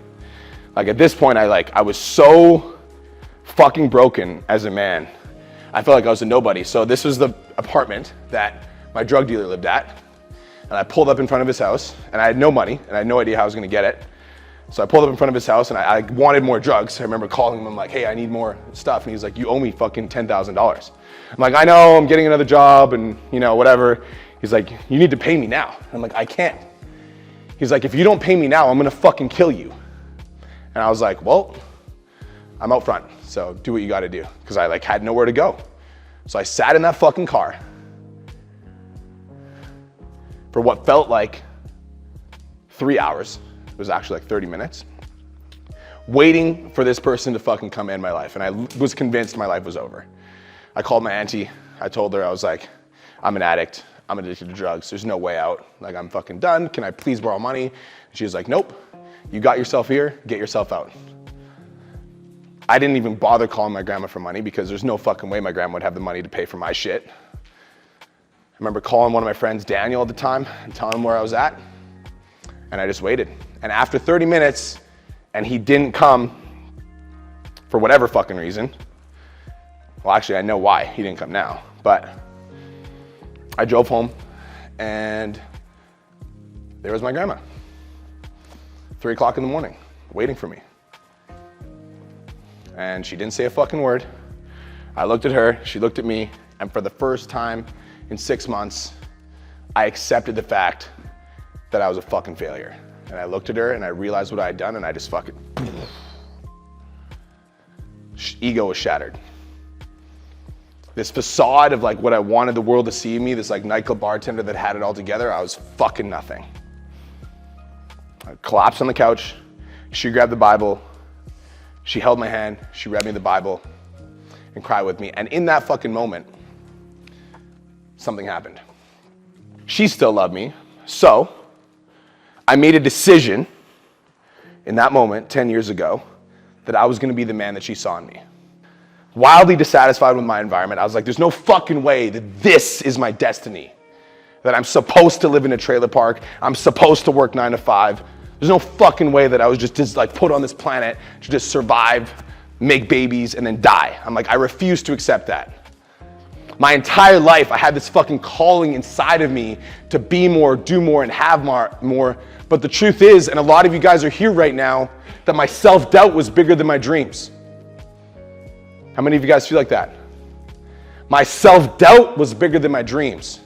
S1: Like, at this point, I was so fucking broken as a man. I felt like I was a nobody. So this was the apartment that my drug dealer lived at. And I pulled up in front of his house, and I had no money, and I had no idea how I was gonna get it. So I pulled up in front of his house, and I wanted more drugs. I remember calling him, I'm like, hey, I need more stuff. And he's like, you owe me fucking $10,000. I'm like, I know, I'm getting another job, and you know, whatever. He's like, you need to pay me now. I'm like, I can't. He's like, if you don't pay me now, I'm gonna fucking kill you. And I was like, well, I'm out front, so do what you gotta do. Because I had nowhere to go. So I sat in that fucking car for what felt like 3 hours. It was actually like 30 minutes, waiting for this person to fucking come in my life. And I was convinced my life was over. I called my auntie. I told her, I was like, I'm an addict. I'm addicted to drugs. There's no way out. Like, I'm fucking done. Can I please borrow money? And she was like, nope. You got yourself here, get yourself out. I didn't even bother calling my grandma for money because there's no fucking way my grandma would have the money to pay for my shit. I remember calling one of my friends, Daniel, at the time, and telling him where I was at. And I just waited. And after 30 minutes, and he didn't come for whatever fucking reason. Well, actually, I know why he didn't come now, but I drove home and there was my grandma. 3 o'clock in the morning, waiting for me. And she didn't say a fucking word. I looked at her, she looked at me, and for the first time in 6 months, I accepted the fact that I was a fucking failure. And I looked at her and I realized what I had done, and I just fucking, ego was shattered. This facade of what I wanted the world to see me, this nightclub bartender that had it all together, I was fucking nothing. I collapsed on the couch. She grabbed the Bible. She held my hand. She read me the Bible and cried with me. And in that fucking moment, something happened. She still loved me. So I made a decision in that moment 10 years ago that I was going to be the man that she saw in me. Wildly dissatisfied with my environment, I was like, there's no fucking way that this is my destiny. That I'm supposed to live in a trailer park. I'm supposed to work 9 to 5. There's no fucking way that I was just put on this planet to just survive, make babies, and then die. I'm like, I refuse to accept that. My entire life, I had this fucking calling inside of me to be more, do more, and have more. But the truth is, and a lot of you guys are here right now, that my self-doubt was bigger than my dreams. How many of you guys feel like that? My self-doubt was bigger than my dreams.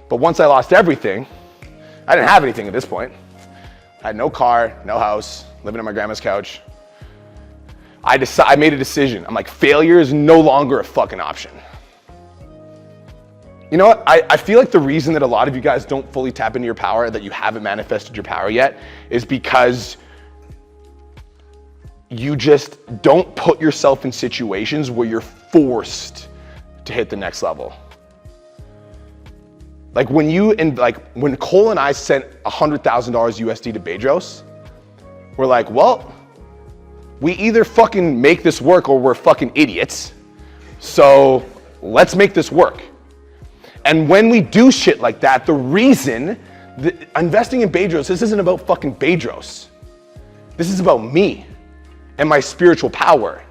S1: But once I lost everything, I didn't have anything at this point. I had no car, no house, living on my grandma's couch. I made a decision. I'm like, failure is no longer a fucking option. You know what? I feel like the reason that a lot of you guys don't fully tap into your power, that you haven't manifested your power yet, is because you just don't put yourself in situations where you're forced to hit the next level. Like when Cole and I sent $100,000 USD to Bedros, we're like, well, we either fucking make this work or we're fucking idiots. So let's make this work. And when we do shit like that, the reason investing in Bedros, this isn't about fucking Bedros. This is about me and my spiritual power.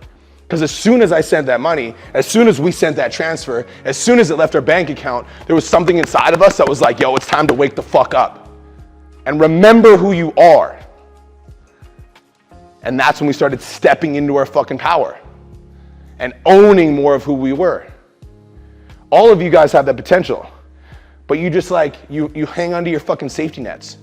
S1: Because as soon as I sent that money, as soon as we sent that transfer, as soon as it left our bank account, there was something inside of us that was like, yo, it's time to wake the fuck up. And remember who you are. And that's when we started stepping into our fucking power and owning more of who we were. All of you guys have that potential, but you just like, you hang onto your fucking safety nets.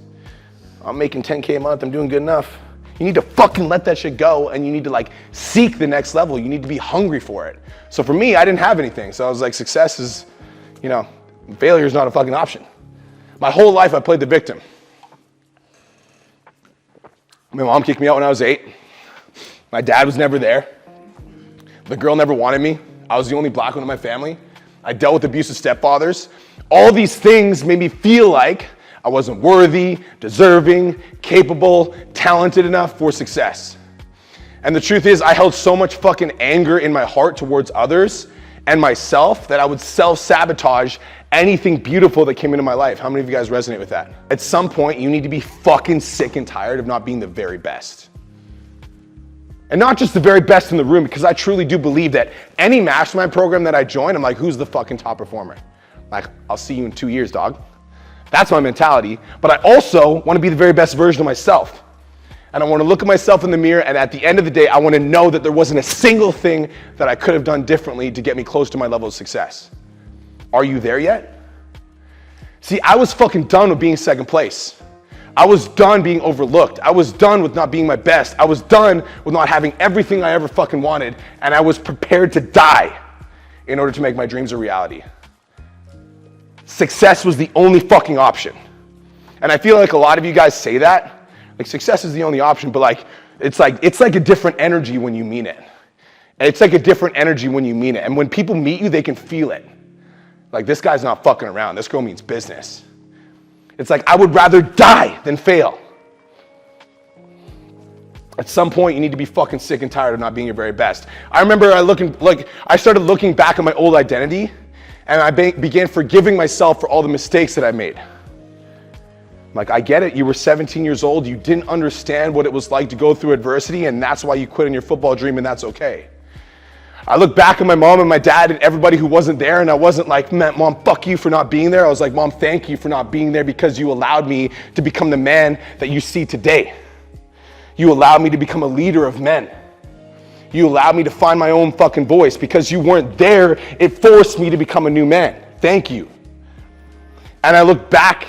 S1: I'm making 10K a month, I'm doing good enough. You need to fucking let that shit go, and you need to like seek the next level. You need to be hungry for it. So for me, I didn't have anything. So I was like, success is, failure is not a fucking option. My whole life I played the victim. My mom kicked me out when I was 8. My dad was never there. The girl never wanted me. I was the only black one in my family. I dealt with abusive stepfathers. All these things made me feel like I wasn't worthy, deserving, capable, talented enough for success. And the truth is, I held so much fucking anger in my heart towards others and myself that I would self-sabotage anything beautiful that came into my life. How many of you guys resonate with that? At some point, you need to be fucking sick and tired of not being the very best. And not just the very best in the room, because I truly do believe that any mastermind program that I join, I'm like, who's the fucking top performer? Like, I'll see you in 2 years, dog. That's my mentality. But I also want to be the very best version of myself. And I want to look at myself in the mirror, and at the end of the day, I want to know that there wasn't a single thing that I could have done differently to get me close to my level of success. Are you there yet? See, I was fucking done with being second place. I was done being overlooked. I was done with not being my best. I was done with not having everything I ever fucking wanted, and I was prepared to die in order to make my dreams a reality. Success was the only fucking option. And I feel like a lot of you guys say that, like success is the only option, but like it's like a different energy when you mean it. And it's like a different energy when you mean it. And when people meet you, they can feel it. Like, this guy's not fucking around. This girl means business. It's like, I would rather die than fail. At some point, you need to be fucking sick and tired of not being your very best. I remember I started looking back at my old identity, and I began forgiving myself for all the mistakes that I made. Like, I get it, you were 17 years old, you didn't understand what it was like to go through adversity, and that's why you quit on your football dream, and that's okay. I look back at my mom and my dad and everybody who wasn't there, and I wasn't like, Mom, fuck you for not being there. I was like, Mom, thank you for not being there, because you allowed me to become the man that you see today. You allowed me to become a leader of men. You allowed me to find my own fucking voice. Because you weren't there, it forced me to become a new man. Thank you. And I look back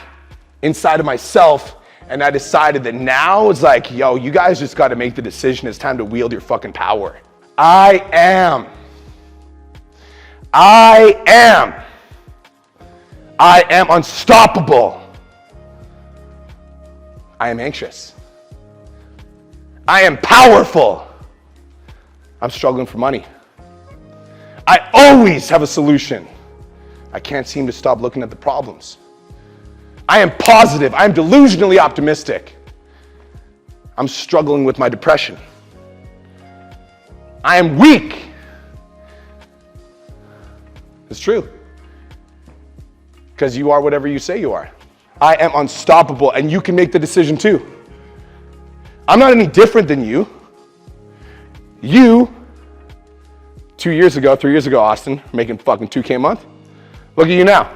S1: inside of myself, and I decided that now it's like, yo, you guys just got to make the decision. It's time to wield your fucking power. I am unstoppable. I am anxious. I am powerful. I'm struggling for money. I always have a solution. I can't seem to stop looking at the problems. I am positive. I am delusionally optimistic. I'm struggling with my depression. I am weak. It's true. Because you are whatever you say you are. I am unstoppable, and you can make the decision too. I'm not any different than you. You, 3 years ago, Austin, making fucking 2K a month. Look at you now.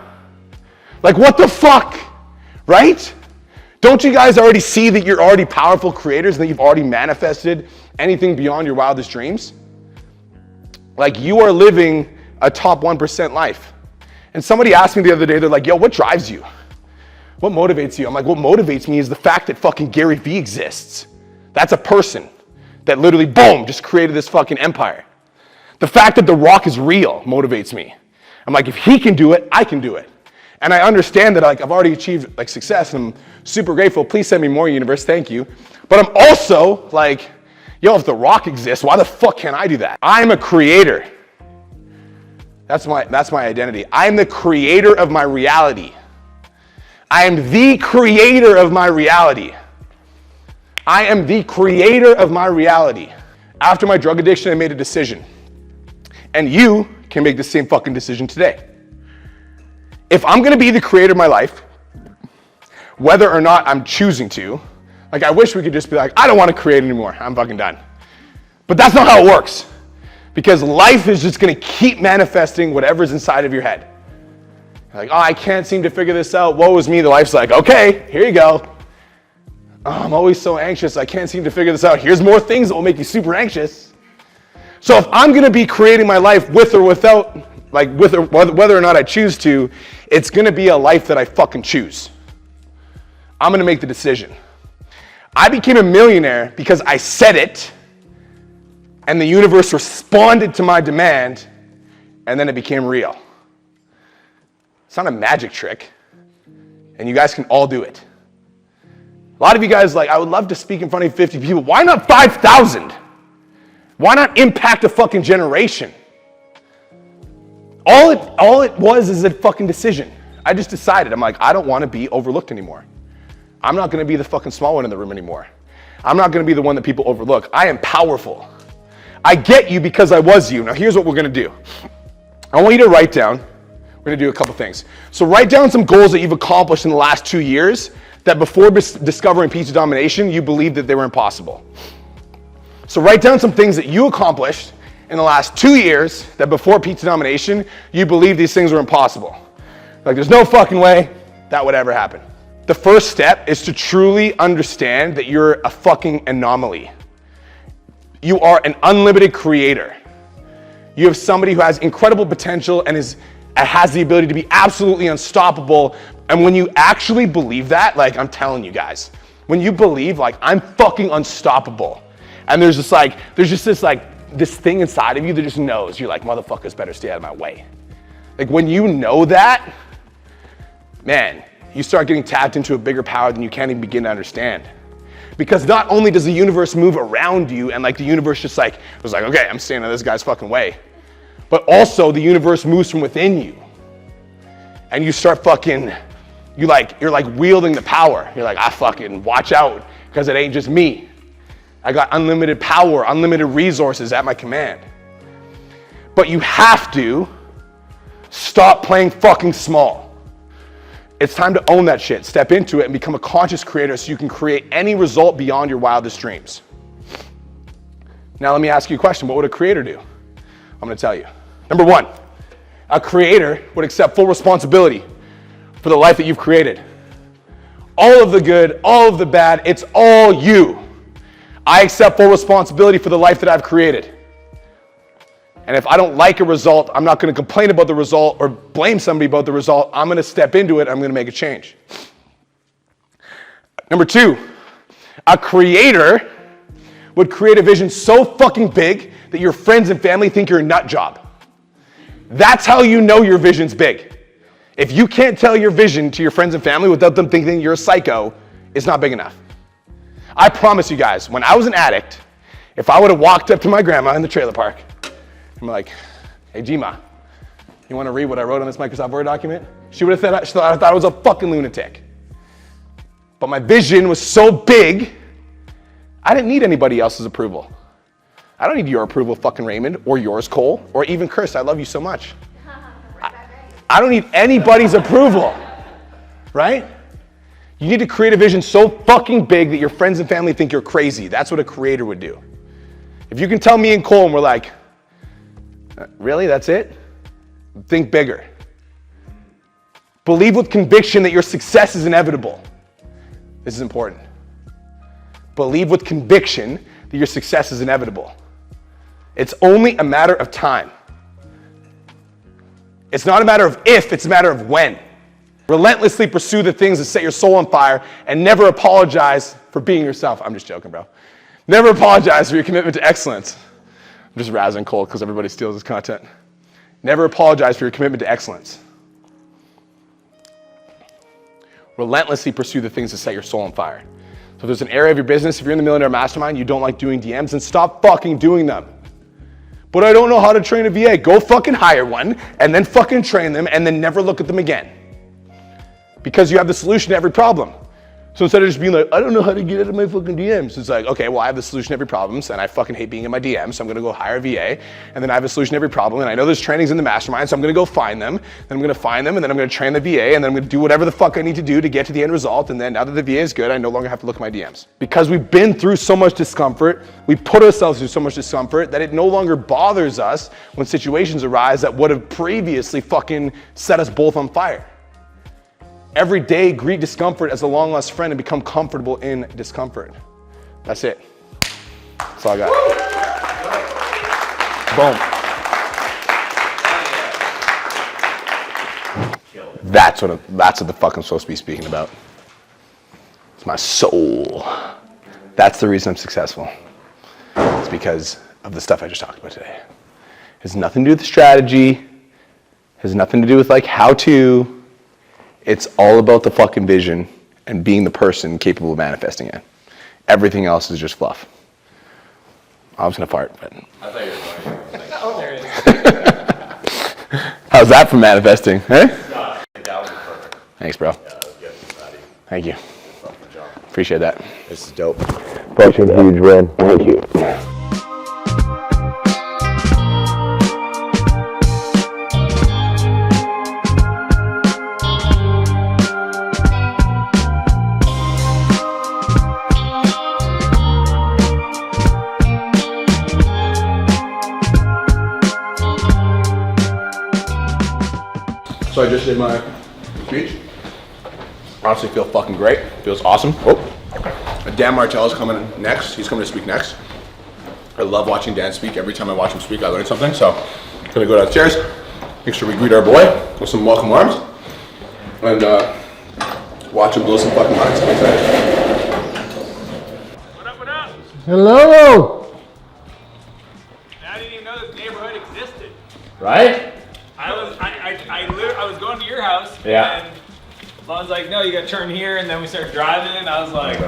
S1: Like, what the fuck, right? Don't you guys already see that you're already powerful creators and that you've already manifested anything beyond your wildest dreams? Like, you are living a top 1% life. And somebody asked me the other day, they're like, yo, what drives you? What motivates you? I'm like, what motivates me is the fact that fucking Gary Vee exists. That's a person that literally, boom, just created this fucking empire. The fact that The Rock is real motivates me. I'm like, if he can do it, I can do it. And I understand that, like, I've already achieved like success and I'm super grateful. Please send me more, universe, thank you. But I'm also like, yo, if The Rock exists, why the fuck can't I do that? I'm a creator. That's my identity. I'm the creator of my reality. I am the creator of my reality. I am the creator of my reality. After my drug addiction, I made a decision. And you can make the same fucking decision today. If I'm gonna be the creator of my life, whether or not I'm choosing to, like, I wish we could just be like, I don't wanna create anymore, I'm fucking done. But that's not how it works. Because life is just gonna keep manifesting whatever's inside of your head. Like, oh, I can't seem to figure this out, woe is me. The life's like, okay, here you go. Oh, I'm always so anxious, I can't seem to figure this out. Here's more things that will make you super anxious. So if I'm gonna be creating my life with or without, like with or whether or not I choose to, it's gonna be a life that I fucking choose. I'm gonna make the decision. I became a millionaire because I said it, and the universe responded to my demand, and then it became real. It's not a magic trick, and you guys can all do it. A lot of you guys, like, I would love to speak in front of 50 people. Why not 5,000? Why not impact a fucking generation? All it was is a fucking decision. I just decided, I'm like, I don't want to be overlooked anymore. I'm not going to be the fucking small one in the room anymore. I'm not going to be the one that people overlook. I am powerful. I get you because I was you. Now here's what we're going to do. I want you to write down, we're going to do a couple things. So write down some goals that you've accomplished in the last 2 years that before discovering pizza domination, you believed that they were impossible. So write down some things that you accomplished in the last 2 years that before pizza domination, you believed these things were impossible. Like, there's no fucking way that would ever happen. The first step is to truly understand that you're a fucking anomaly. You are an unlimited creator. You have somebody who has incredible potential and has the ability to be absolutely unstoppable. And when you actually believe that, like, I'm telling you guys, when you believe, like, I'm fucking unstoppable, and there's just this thing inside of you that just knows, you're like, motherfuckers better stay out of my way. Like, when you know that, man, you start getting tapped into a bigger power than you can't even begin to understand. Because not only does the universe move around you and like the universe just like, was like, okay, I'm staying out of this guy's fucking way. But also the universe moves from within you. And you start fucking, you're like wielding the power. You're like, fucking watch out, because it ain't just me. I got unlimited power, unlimited resources at my command. But you have to stop playing fucking small. It's time to own that shit, step into it, and become a conscious creator so you can create any result beyond your wildest dreams. Now let me ask you a question. What would a creator do? I'm gonna tell you. Number one, a creator would accept full responsibility for the life that you've created. All of the good, all of the bad, it's all you. I accept full responsibility for the life that I've created. And if I don't like a result, I'm not going to complain about the result or blame somebody about the result. I'm going to step into it. I'm going to make a change. Number two, a creator would create a vision so fucking big that your friends and family think you're a nut job. That's how you know your vision's big. If you can't tell your vision to your friends and family without them thinking you're a psycho, it's not big enough. I promise you guys, when I was an addict, if I would have walked up to my grandma in the trailer park, I'm like, hey, Gma, you want to read what I wrote on this Microsoft Word document? She would have thought I was a fucking lunatic. But my vision was so big, I didn't need anybody else's approval. I don't need your approval, fucking Raymond, or yours, Cole, or even Chris. I love you so much. I don't need anybody's approval, right? You need to create a vision so fucking big that your friends and family think you're crazy. That's what a creator would do. If you can tell me and Cole and we're like, really, that's it? Think bigger. Believe with conviction that your success is inevitable. This is important. Believe with conviction that your success is inevitable. It's only a matter of time. It's not a matter of if, it's a matter of when. Relentlessly pursue the things that set your soul on fire and never apologize for being yourself. I'm just joking, bro. Never apologize for your commitment to excellence. I'm just razzing Cole because everybody steals his content. Never apologize for your commitment to excellence. Relentlessly pursue the things that set your soul on fire. So if there's an area of your business, if you're in the Millionaire Mastermind, you don't like doing DMs, then stop fucking doing them. But I don't know how to train a VA. Go fucking hire one and then fucking train them and then never look at them again. Because you have the solution to every problem. So instead of just being like, I don't know how to get out of my fucking DMs, it's like, okay, well, I have the solution to every problem, and I fucking hate being in my DMs, so I'm gonna go hire a VA, and then I have a solution to every problem, and I know there's trainings in the Mastermind, so I'm gonna go find them, then I'm gonna find them, and then I'm gonna train the VA, and then I'm gonna do whatever the fuck I need to do to get to the end result, and then now that the VA is good, I no longer have to look at my DMs. Because we've been through so much discomfort, we put ourselves through so much discomfort that it no longer bothers us when situations arise that would have previously fucking set us both on fire. Every day, greet discomfort as a long lost friend and become comfortable in discomfort. That's it. That's all I got. Boom. That's what the fuck I'm supposed to be speaking about. It's my soul. That's the reason I'm successful. It's because of the stuff I just talked about today. It has nothing to do with the strategy. It has nothing to do with like how to. It's all about the fucking vision and being the person capable of manifesting it. Everything else is just fluff. I was gonna fart, but.
S3: I thought you were going.
S2: Oh, there it is.
S1: How's that for manifesting, eh?
S6: That was perfect.
S1: Thanks, bro.
S6: Yeah, that was good.
S1: Thank you.
S6: Good job.
S1: Appreciate that.
S16: This is dope.
S1: Such a huge win. Thank you. So I just did my speech. Honestly, feel fucking great. Feels awesome. Oh, Dan Martell is coming next. He's coming to speak next. I love watching Dan speak. Every time I watch him speak, I learn something. So I'm gonna go downstairs, make sure we greet our boy with some welcome arms, and watch him blow some fucking minds. I'm excited.
S2: What up, what up?
S12: Hello!
S2: I didn't even know this neighborhood existed.
S12: Right?
S2: I was going to your house,
S12: Yeah.
S2: and Lon's like, no, you gotta turn here, and then we started driving, and I was like,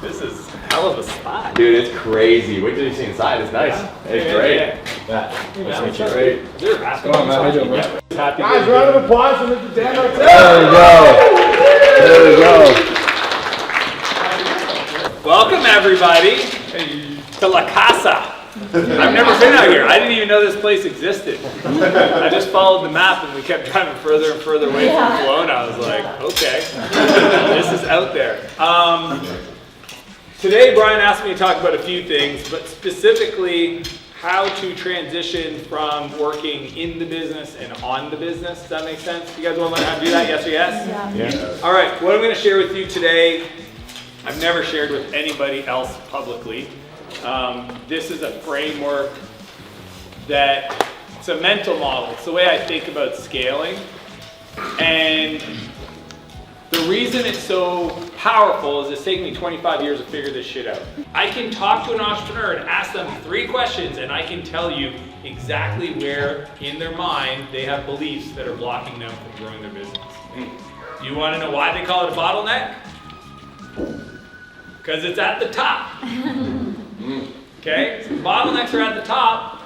S2: this is hell of a spot.
S3: Dude, it's crazy. Wait till you see inside. It's nice. It's great.
S2: Yeah.
S3: Nice to meet you. Great.
S2: Is there a basketball?
S12: Come on, man. How you doing, bro?
S2: Happy
S12: Guys, round of applause for Mr. Dan Martell.
S1: There we go.
S2: Welcome, everybody, to La Casa. I've never been out here. I didn't even know this place existed. I just followed the map and we kept driving further and further away from Kelowna. I was like, okay, this is out there. Today, Brian asked me to talk about a few things, but specifically how to transition from working in the business and on the business. Does that make sense? You guys want to learn how to do that? Yes or yes?
S12: Yeah.
S2: All right, what I'm going to share with you today, I've never shared with anybody else publicly. This is a framework that, it's a mental model. It's the way I think about scaling. And the reason it's so powerful is it's taken me 25 years to figure this shit out. I can talk to an entrepreneur and ask them 3 questions and I can tell you exactly where in their mind they have beliefs that are blocking them from growing their business. Do you want to know why they call it a bottleneck? Because it's at the top. Okay, so bottlenecks are at the top.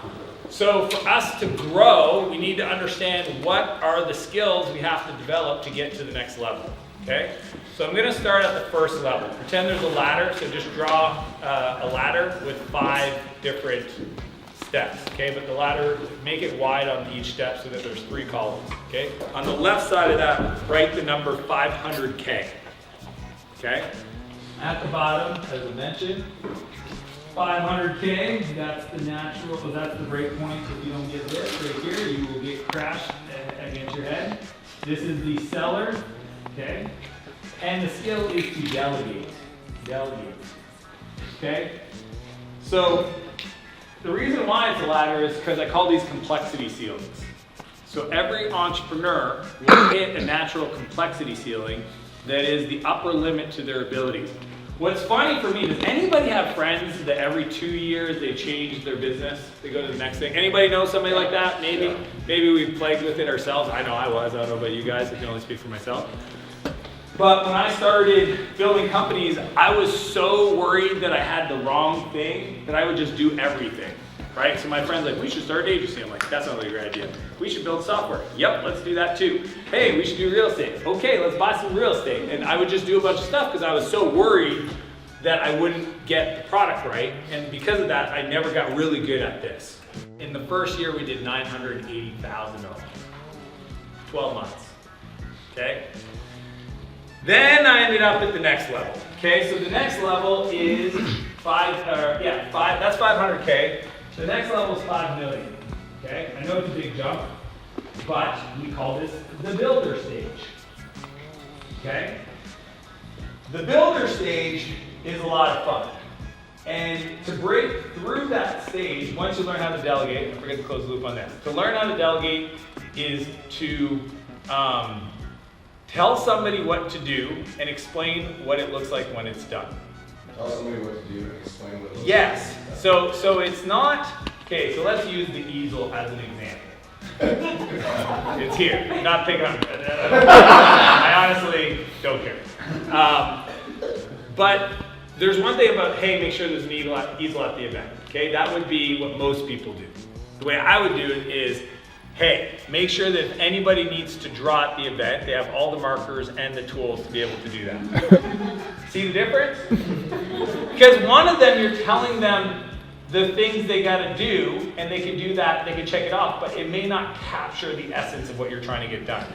S2: So for us to grow, we need to understand what are the skills we have to develop to get to the next level. Okay, so I'm going to start at the first level. Pretend there's a ladder, so just draw a ladder with 5 different steps. Okay, but the ladder, make it wide on each step so that there's 3 columns. Okay, on the left side of that, write the number 500K. Okay, at the bottom, as I mentioned, 500K, that's the natural, so that's the break point. If you don't get this right here, you will get crashed against your head. This is the seller, okay? And the skill is to delegate. Delegate. Okay? So The reason why it's a ladder is because I call these complexity ceilings. So every entrepreneur will hit a natural complexity ceiling that is the upper limit to their abilities. What's funny for me, does anybody have friends that every 2 years they change their business? They go to the next thing. Anybody know somebody like that? Maybe. Maybe we've plagued with it ourselves. I know I was. I don't know about you guys. I can only speak for myself. But when I started building companies, I was so worried that I had the wrong thing that I would just do everything, right? So my friend's like, we should start an agency. I'm like, that's not really a great idea. We should build software. Yep, let's do that too. Hey, we should do real estate. Okay, let's buy some real estate. And I would just do a bunch of stuff because I was so worried that I wouldn't get the product right. And because of that, I never got really good at this. In the first year, we did $980,000. 12 months, okay? Then I ended up at the next level. Okay, so the next level is that's 500K. The next level is 5 million. Okay, I know it's a big jump, but we call this the builder stage. Okay, the builder stage is a lot of fun. And to break through that stage, once you learn how to delegate, I forget to close the loop on this. To learn how to delegate is to tell somebody what to do and explain what it looks like when it's done.
S1: Tell somebody what to do and explain what it looks like.
S2: Yes. So it's not, okay, so let's use the easel as an example. It's here. I'm not picking on it. I honestly don't care. But there's one thing about, hey, make sure there's an easel at the event. Okay, that would be what most people do. The way I would do it is, hey, make sure that if anybody needs to draw at the event, they have all the markers and the tools to be able to do that. See the difference? Because one of them, you're telling them the things they gotta do, and they can do that, they can check it off, but it may not capture the essence of what you're trying to get done.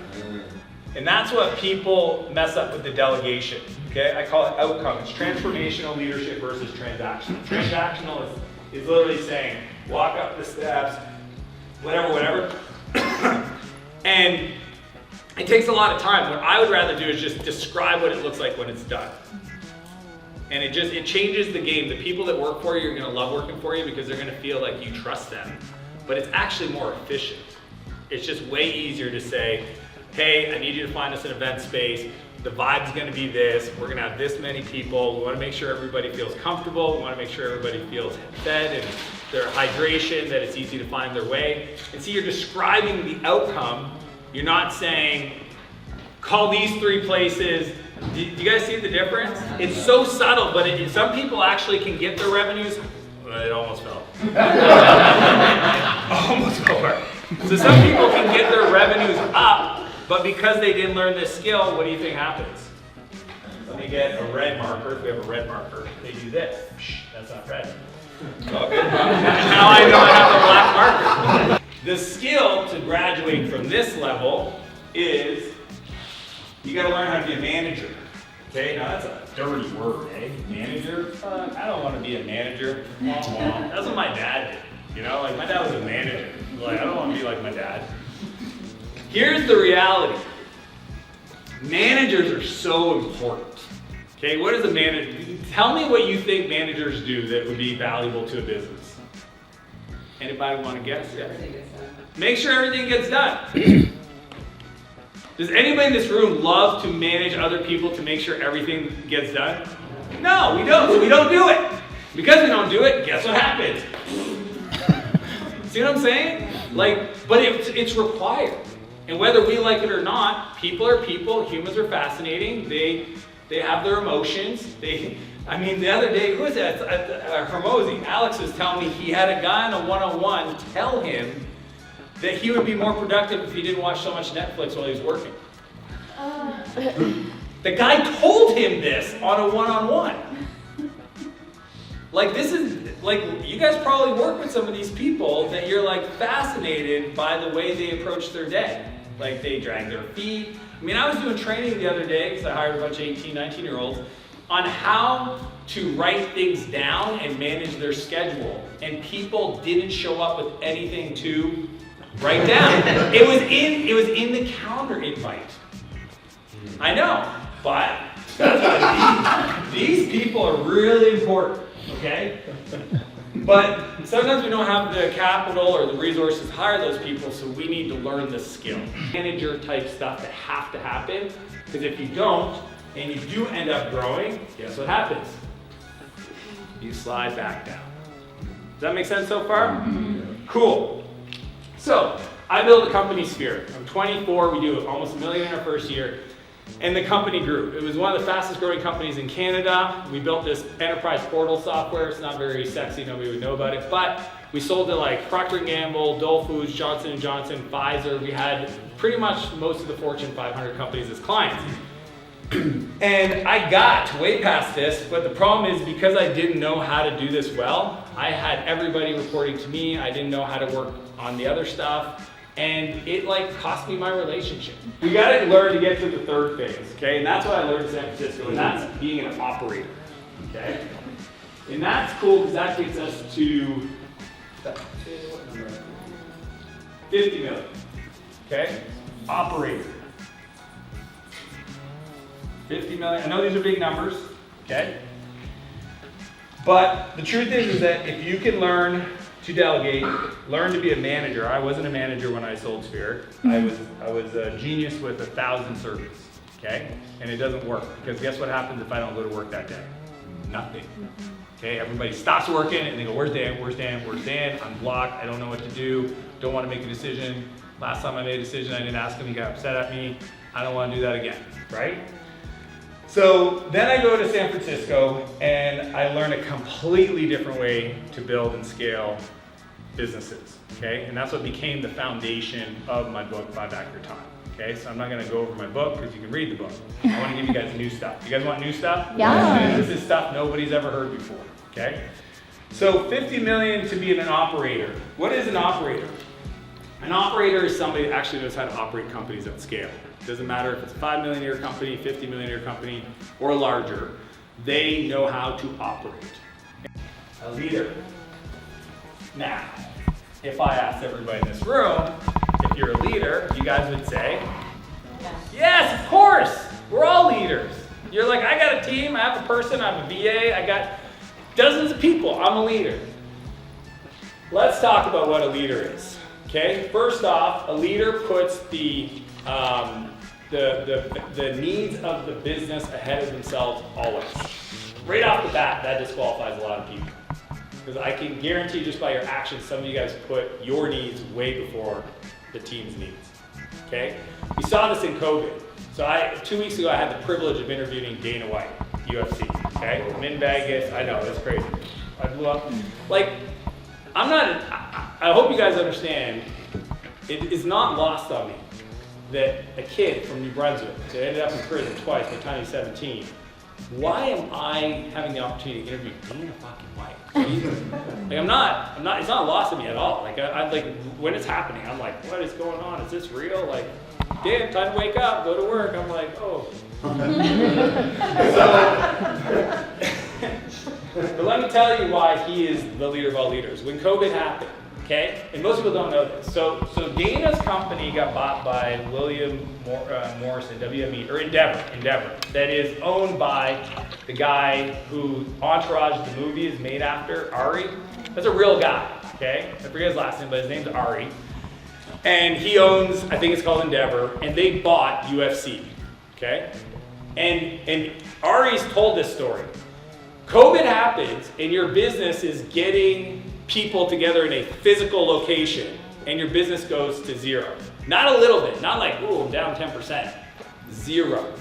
S2: And that's what people mess up with the delegation. Okay, I call it outcome. It's transformational leadership versus transactional. Transactional is literally saying, walk up the steps, whatever. And it takes a lot of time. What I would rather do is just describe what it looks like when it's done. And it changes the game. The people that work for you are gonna love working for you because they're gonna feel like you trust them. But it's actually more efficient. It's just way easier to say, hey, I need you to find us an event space. The vibe's gonna be this. We're gonna have this many people. We wanna make sure everybody feels comfortable. We wanna make sure everybody feels fed and their hydration, that it's easy to find their way. And see, you're describing the outcome. You're not saying, call these 3 places. Do you guys see the difference? It's so subtle, but some people actually can get their revenues. It almost fell. Almost fell. So some people can get their revenues up, but because they didn't learn this skill, what do you think happens? They get a red marker. If we have a red marker, they do this. That's not red. It's all good. Now I know I have a black marker. The skill to graduate from this level is you got to learn how to be a manager. Okay, now that's a dirty word, eh? Manager? I don't want to be a manager. That's what my dad did. You know, like my dad was a manager. Like, I don't want to be like my dad. Here's the reality. Managers are so important. Okay, what is a manager? Tell me what you think managers do that would be valuable to a business. Anybody want to guess? Yeah. Make sure everything gets done. Does anybody in this room love to manage other people to make sure everything gets done? No, we don't. So we don't do it. Because we don't do it, guess what happens? See what I'm saying? But it's required. And whether we like it or not, people are people. Humans are fascinating. They have their emotions. The other day, who was that? Hermosi. Alex was telling me he had a guy on a 101 tell him that he would be more productive if he didn't watch so much Netflix while he was working. The guy told him this on a one-on-one. You guys probably work with some of these people that you're fascinated by the way they approach their day. Like they drag their feet. I was doing training the other day because I hired a bunch of 18, 19-year-olds on how to write things down and manage their schedule. And people didn't show up with anything to write down. It was in the calendar invite. I know, but that's what these people are really important, okay?
S6: But sometimes we don't have the capital or the resources to hire those people, so we need to learn the skill. Manager type stuff that have to happen, because if you don't, and you do end up growing, guess what happens? You slide back down. Does that make sense so far? Cool. So, I built a company Sphere. I'm 24, we do almost $1 million in our first year, and the company grew. It was one of the fastest growing companies in Canada. We built this enterprise portal software. It's not very sexy, nobody would know about it, but we sold to like Procter & Gamble, Dole Foods, Johnson & Johnson, Pfizer. We had pretty much most of the Fortune 500 companies as clients. And I got way past this, but the problem is because I didn't know how to do this well, I had everybody reporting to me, I didn't know how to work on the other stuff, and it like cost me my relationship. We gotta learn to get to the third phase, okay? And that's what I learned in San Francisco, and that's being an operator, okay? And that's cool because that gets us to 50 million, okay? Operator. 50 million, I know these are big numbers, okay? But the truth is that if you can learn to delegate, learn to be a manager. I wasn't a manager when I sold Sphere. I was a genius with 1,000 servers, okay? And it doesn't work, because guess what happens if I don't go to work that day? Nothing. Okay, everybody stops working and they go, where's Dan, where's Dan, where's Dan? I'm blocked, I don't know what to do, don't want to make a decision. Last time I made a decision, I didn't ask him, he got upset at me. I don't want to do that again, right? So then I go to San Francisco and I learn a completely different way to build and scale businesses, okay? And that's what became the foundation of my book, Buy Back Your Time, okay? So I'm not gonna go over my book because you can read the book. I wanna give you guys new stuff. You guys want new stuff?
S8: Yeah.
S6: This is stuff nobody's ever heard before, okay? So 50 million to be an operator. What is an operator? An operator is somebody that actually knows how to operate companies at scale. It doesn't matter if it's a $5 million a year company, $50 million a year company, or larger, they know how to operate. A leader. Now, if I asked everybody in this room, if you're a leader, you guys would say, yes, of course, we're all leaders. You're like, I got a team, I have a person, I have a VA, I got dozens of people, I'm a leader. Let's talk about what a leader is, okay? First off, a leader puts the needs of the business ahead of themselves always. Right off the bat, that disqualifies a lot of people. Because I can guarantee just by your actions, some of you guys put your needs way before the team's needs, okay? We saw this in COVID. So 2 weeks ago, I had the privilege of interviewing Dana White, UFC, okay? I'm in Vegas, I know, it's crazy. I blew up. Like, I hope you guys understand, it is not lost on me that a kid from New Brunswick that ended up in prison twice by the time he's 17, why am I having the opportunity to interview Dana fucking White? Like I'm not, it's not lost on me at all. Like I like when it's happening, I'm like, what is going on? Is this real? Like, damn, time to wake up, go to work. I'm like, oh. But let me tell you why he is the leader of all leaders. When COVID happened, okay, and most people don't know this. So Dana's company got bought by William Morrison, WME, or Endeavor, that is owned by the guy who Entourage, the movie, is made after, Ari. That's a real guy, okay? I forget his last name, but his name's Ari. And he owns, I think it's called Endeavor, and they bought UFC, okay? And Ari's told this story. COVID happens, and your business is getting people together in a physical location, and your business goes to zero. Not a little bit, not like, ooh, I'm down 10%. Zero.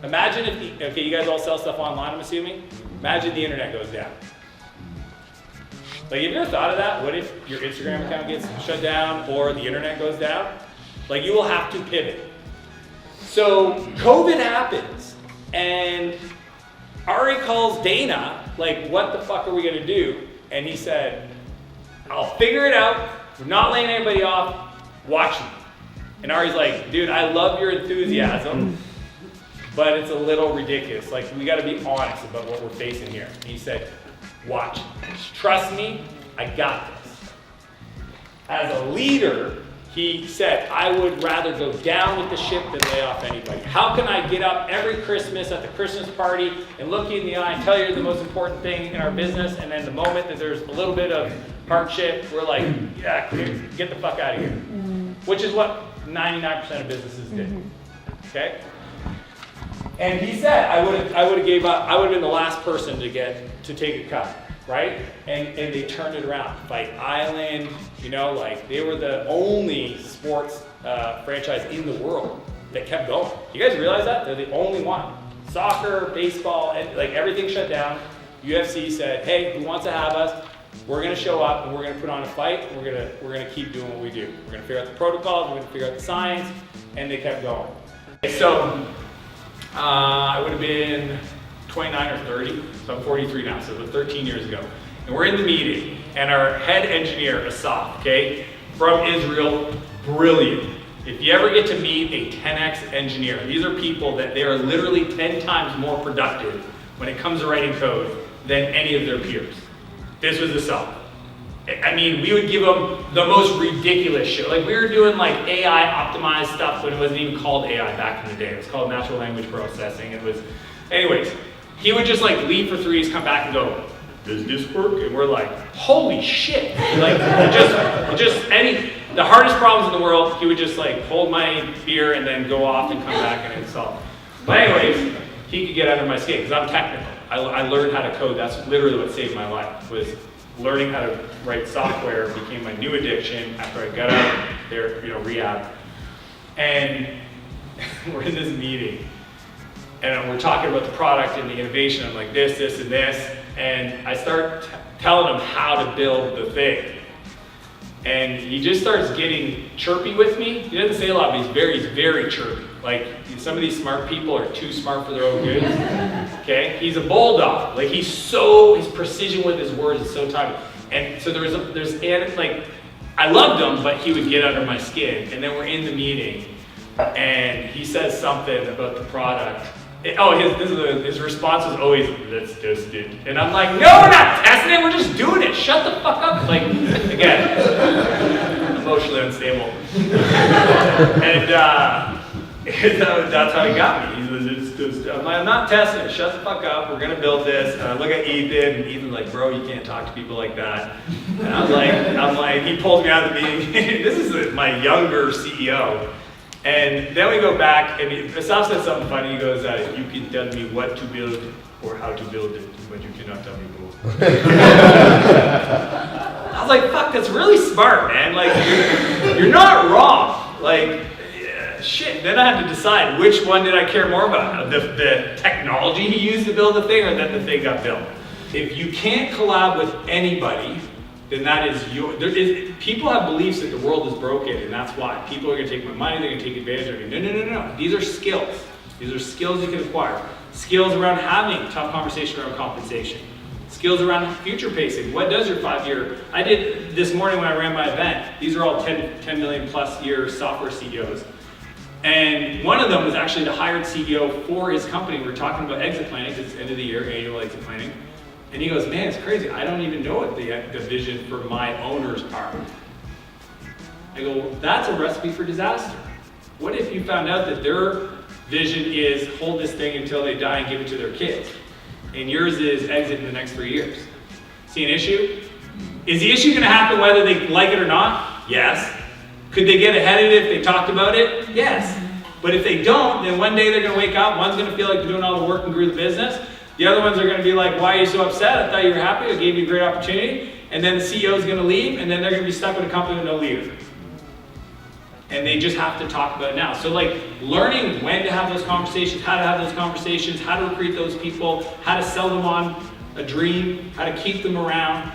S6: Imagine if okay, you guys all sell stuff online, I'm assuming? Imagine the internet goes down. Like, have you ever thought of that? What if your Instagram account gets shut down or the internet goes down? Like, you will have to pivot. So, COVID happens, and Ari calls Dana, like, what the fuck are we gonna do? And he said, I'll figure it out. We're not laying anybody off. Watch me. And Ari's like, dude, I love your enthusiasm, but it's a little ridiculous. Like, we gotta be honest about what we're facing here. And he said, watch. Trust me, I got this. As a leader,
S2: he said, I would rather go down with the ship than lay off anybody. How can I get up every Christmas at the Christmas party and look you in the eye and tell you the most important thing in our business, and then the moment that there's a little bit of hardship, we're like, yeah, get the fuck out of here. Which is what 99% of businesses did. Okay? And he said, I would have gave up, I would have been the last person to take a cut. Right? And they turned it around. Fight Island, you know, like they were the only sports franchise in the world that kept going. You guys realize that? They're the only one. Soccer, baseball, and like everything shut down. UFC said, hey, who wants to have us? We're gonna show up and we're gonna put on a fight. And we're gonna keep doing what we do. We're gonna figure out the protocols, we're gonna figure out the science, and they kept going. So I would have been 29 or 30, so I'm 43 now, so it was 13 years ago. And we're in the meeting, and our head engineer, Asaf, okay, from Israel, brilliant. If you ever get to meet a 10x engineer, these are people that they are literally 10 times more productive when it comes to writing code than any of their peers. This was Asaf. I mean, we would give them the most ridiculous shit. Like we were doing like AI optimized stuff when it wasn't even called AI back in the day. It was called natural language processing. It was, anyways. He would just like leave for threes, come back and go, does this work? And we're like, holy shit. Like the hardest problems in the world, he would just like hold my beer and then go off and come back and solve. But anyways, he could get under my skin because I'm technical. I learned how to code. That's literally what saved my life, was learning how to write software became my new addiction after I got out of there, rehab. And we're in this meeting. And we're talking about the product and the innovation. I'm like, this, and this. And I start telling him how to build the thing. And he just starts getting chirpy with me. He doesn't say a lot, but he's very chirpy. Like, some of these smart people are too smart for their own good. Okay? He's a bulldog. Like, his precision with his words is so tight. And so I loved him, but he would get under my skin. And then we're in the meeting, and he says something about the product. His response was always, let's test it. And I'm like, no, we're not testing it, we're just doing it. Shut the fuck up. Like, again, emotionally unstable. And that's how he got me. I'm like, I'm not testing it, shut the fuck up, we're gonna build this. And I look at Ethan, and Ethan's like, bro, you can't talk to people like that. And I'm like, he pulls me out of the meeting. This is my younger CEO. And then we go back, and Asaf said something funny. He goes, you can tell me what to build or how to build it, but you cannot tell me both. I was like, fuck, that's really smart, man. Like, you're not wrong. Like, shit. Then I had to decide which one did I care more about, the technology he used to build the thing, or that the thing got built. If you can't collab with anybody, then that is people have beliefs that the world is broken, and that's why. People are gonna take my money, they're gonna take advantage of me. No. These are skills. These are skills you can acquire. Skills around having tough conversation around compensation. Skills around future pacing. What does your 5-year, I did this morning when I ran my event, these are all 10 million plus year software CEOs. And one of them was actually the hired CEO for his company. We were talking about exit planning, because it's end of the year, annual exit planning. And he goes, man, it's crazy. I don't even know what the vision for my owners are. I go, well, that's a recipe for disaster. What if you found out that their vision is hold this thing until they die and give it to their kids? And yours is exit in the next 3 years. See an issue? Is the issue gonna happen whether they like it or not? Yes. Could they get ahead of it if they talked about it? Yes. But if they don't, then one day they're gonna wake up, one's gonna feel like they're doing all the work and grew the business. The other ones are going to be like, why are you so upset? I thought you were happy. I gave you a great opportunity. And then the CEO is going to leave, and then they're going to be stuck with a company with no leader. And they just have to talk about it now. So like learning when to have those conversations, how to have those conversations, how to recruit those people, how to sell them on a dream, how to keep them around.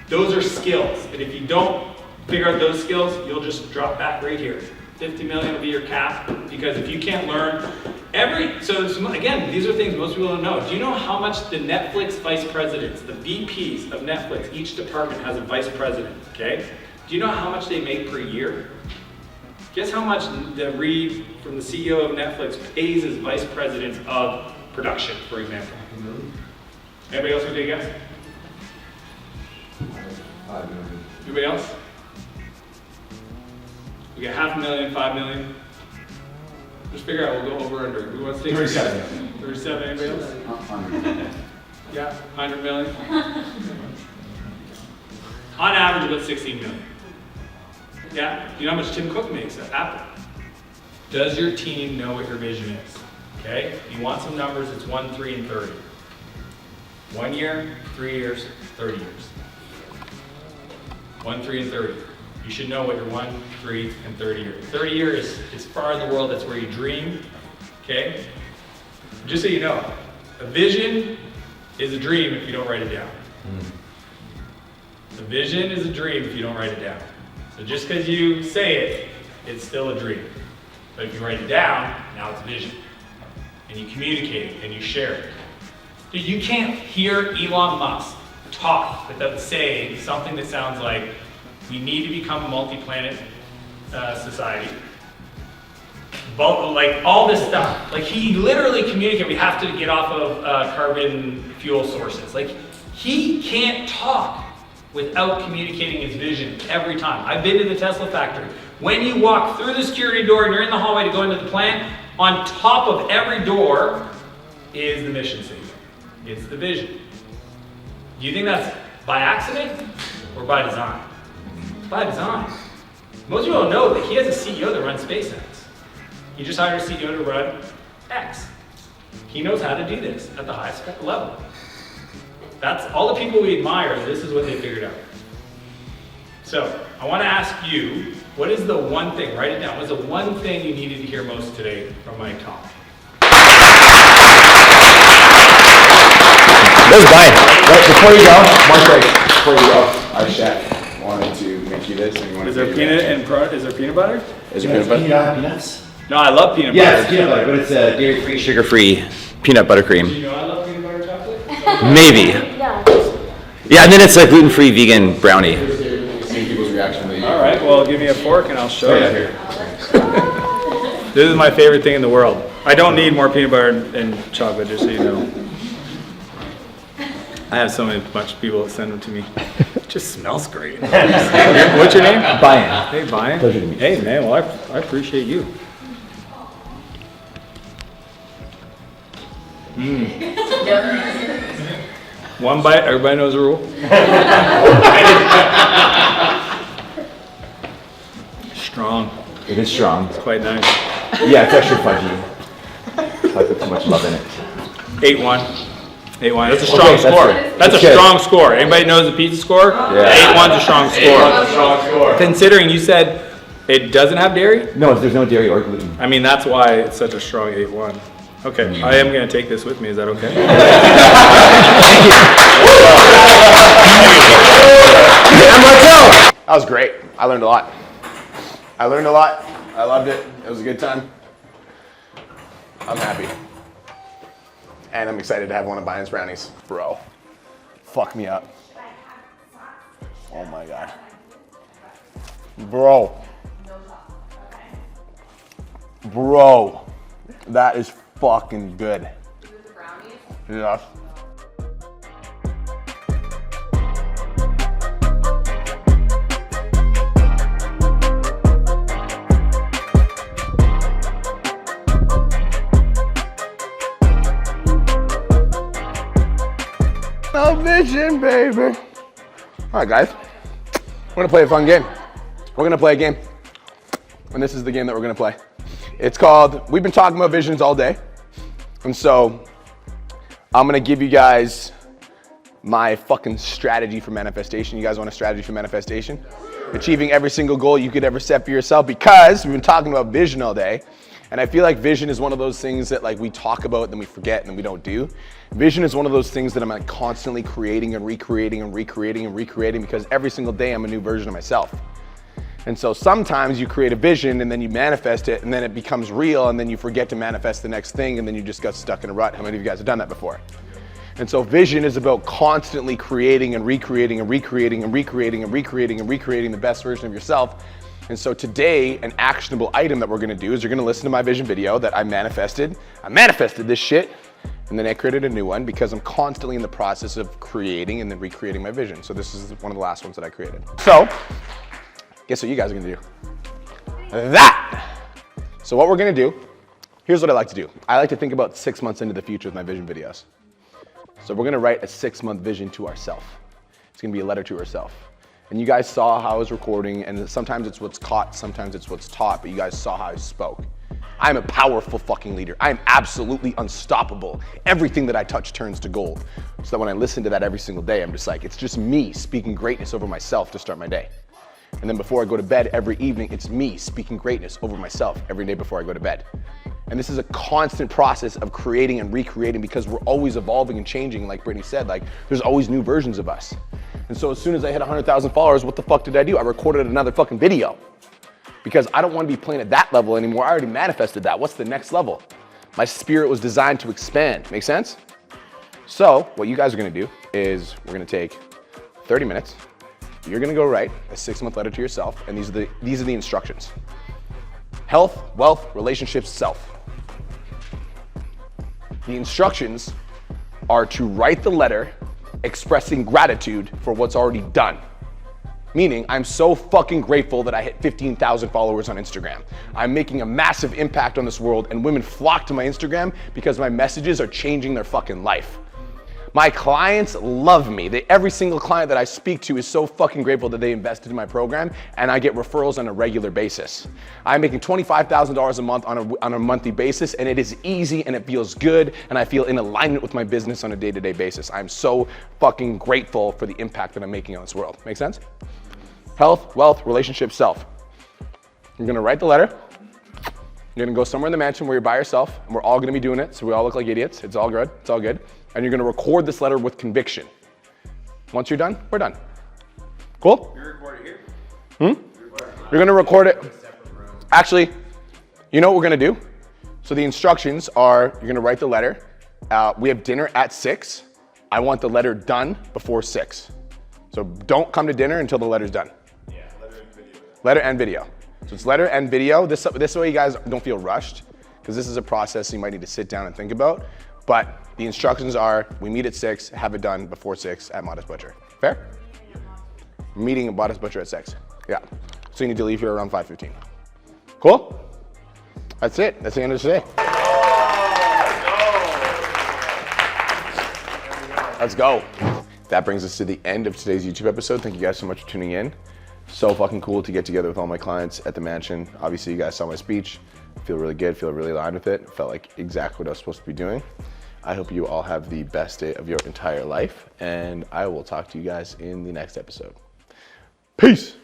S2: Those are skills. And if you don't figure out those skills, you'll just drop back right here. 50 million will be your cap, because if you can't learn again, these are things most people don't know. Do you know how much the Netflix vice presidents, the VPs of Netflix, each department has a vice president, okay? Do you know how much they make per year? Guess how much the Reed from the CEO of Netflix pays as vice president of production, for example? Anybody else want to take a guess?
S16: 5 million.
S2: Anybody else? We got 500,000, 5 million. Just figure out, we'll go over under. Who wants to take
S14: 37.
S2: 37, anybody else? Yeah, 100 million. On average, about 16 million. Yeah, you know how much Tim Cook makes at Apple? Does your team know what your vision is? Okay, if you want some numbers, it's 1, 3, and 30. 1 year, 3 years, 30 years. 1, 3, and 30. You should know what your 1, 3, and 30 years. 30 years is far in the world, that's where you dream, okay? Just so you know, a vision is a dream if you don't write it down. A vision is a dream if you don't write it down. So just because you say it, it's still a dream. But if you write it down, now it's a vision. And you communicate it and you share it. Dude, you can't hear Elon Musk talk without saying something that sounds like, we need to become a multi-planet society. Like all this stuff. Like he literally communicated, we have to get off of carbon fuel sources. Like he can't talk without communicating his vision every time. I've been to the Tesla factory. When you walk through the security door and you're in the hallway to go into the plant, on top of every door is the mission statement. It's the vision. Do you think that's by accident or by design? By design. Most people don't know that he has a CEO that runs SpaceX. He just hired a CEO to run X. He knows how to do this at the highest level. That's all the people we admire, this is what they figured out. So, I want to ask you, what is the one thing, write it down, what is the one thing you needed to hear most today from my talk?
S1: There's Brian. Before you go, before you go, our chef wanted to make you this. And you wanted
S2: Is there peanut is there peanut butter?
S1: Is there peanut butter?
S16: Peanuts?
S2: No, I love peanut butter.
S3: Yeah, it's peanut butter, but it's dairy-free, sugar-free peanut butter cream.
S2: Do you know I love peanut butter chocolate?
S3: Maybe. Yeah, and then it's like gluten-free vegan brownie.
S1: Seeing people's reaction to you.
S2: All right, well, give me a fork and I'll show you.
S1: Here.
S2: This is my favorite thing in the world. I don't need more peanut butter and chocolate, just so you know. I have so many bunch of people that send them to me. It just smells great. What's your name?
S3: Brian.
S2: Hey, Brian.
S3: Pleasure to meet you.
S2: Hey, man, well, I appreciate you. One bite, everybody knows the rule. Strong.
S3: It is strong.
S2: It's quite nice.
S3: Yeah, it's extra fudgy. I put too much love in it.
S2: 8-1. 8-1. That's a strong score. That's a strong score. Anybody knows the pizza score?
S3: Yeah.
S2: 8-1's a strong score.
S6: 8-1's a strong score.
S2: Considering you said it doesn't have dairy?
S3: No, there's no dairy or gluten.
S2: I mean, that's why it's such a strong 8-1. Okay, I am going to take this with me. Is that okay?
S1: And Martell! That was great. I learned a lot. I loved it. It was a good time. I'm happy. And I'm excited to have one of Brian's brownies. Bro, fuck me up. Oh my God. Bro, that is fucking good. Yes. No vision, baby. All right, guys. We're gonna play a fun game. We're gonna play a game. And this is the game that we're gonna play. It's called, we've been talking about visions all day. And so I'm gonna give you guys my fucking strategy for manifestation. You guys want a strategy for manifestation? Achieving every single goal you could ever set for yourself, because we've been talking about vision all day. And I feel like vision is one of those things that like we talk about, then we forget, and then we don't do. Vision is one of those things that I'm like constantly creating and recreating and recreating and recreating, because every single day I'm a new version of myself. And so sometimes you create a vision and then you manifest it and then it becomes real and then you forget to manifest the next thing and then you just got stuck in a rut. How many of you guys have done that before? And so vision is about constantly creating and recreating and recreating and recreating and recreating and recreating the best version of yourself. And so today, an actionable item that we're gonna do is you're gonna listen to my vision video that I manifested. I manifested this shit, and then I created a new one because I'm constantly in the process of creating and then recreating my vision. So this is one of the last ones that I created. So, guess what you guys are gonna do? that. So what we're gonna do, here's what I like to do. I like to think about 6 months into the future with my vision videos. So we're gonna write a 6-month vision to ourselves. It's gonna be a letter to ourselves. And you guys saw how I was recording, and sometimes it's what's caught, sometimes it's what's taught, but you guys saw how I spoke. I'm a powerful fucking leader. I'm absolutely unstoppable. Everything that I touch turns to gold. So that when I listen to that every single day, I'm just like, it's just me speaking greatness over myself to start my day. And then before I go to bed every evening, it's me speaking greatness over myself every day before I go to bed. And this is a constant process of creating and recreating because we're always evolving and changing, like Brittany said, like there's always new versions of us. And so as soon as I hit 100,000 followers, what the fuck did I do? I recorded another fucking video because I don't want to be playing at that level anymore. I already manifested that. What's the next level? My spirit was designed to expand. Make sense? So what you guys are going to do is we're going to take 30 minutes. You're going to go write a 6-month letter to yourself, and these are the instructions. Health, wealth, relationships, self. The instructions are to write the letter expressing gratitude for what's already done. Meaning, I'm so fucking grateful that I hit 15,000 followers on Instagram. I'm making a massive impact on this world, and women flock to my Instagram because my messages are changing their fucking life. My clients love me. Every single client that I speak to is so fucking grateful that they invested in my program, and I get referrals on a regular basis. I'm making $25,000 a month on a monthly basis, and it is easy and it feels good, and I feel in alignment with my business on a day-to-day basis. I'm so fucking grateful for the impact that I'm making on this world. Make sense? Health, wealth, relationship, self. You're gonna write the letter. You're gonna go somewhere in the mansion where you're by yourself, and we're all gonna be doing it, so we all look like idiots. It's all good, it's all good. And you're gonna record this letter with conviction. Once you're done, we're done. Cool?
S3: You record it here?
S1: You're gonna record it. Actually, you know what we're gonna do? So the instructions are, you're gonna write the letter. We have dinner at 6. I want the letter done before 6. So don't come to dinner until the letter's done.
S14: Yeah, letter and video.
S1: Letter and video. So it's letter and video. This way you guys don't feel rushed, because this is a process you might need to sit down and think about. But the instructions are, we meet at 6, have it done before 6 at Modest Butcher. Fair? Meeting at Modest Butcher at 6. Yeah. So you need to leave here around 5:15. Cool? That's it. That's the end of today. Let's go. That brings us to the end of today's YouTube episode. Thank you guys so much for tuning in. So fucking cool to get together with all my clients at the mansion. Obviously, you guys saw my speech. Feel really good, feel really aligned with it. Felt like exactly what I was supposed to be doing. I hope you all have the best day of your entire life, and I will talk to you guys in the next episode. Peace.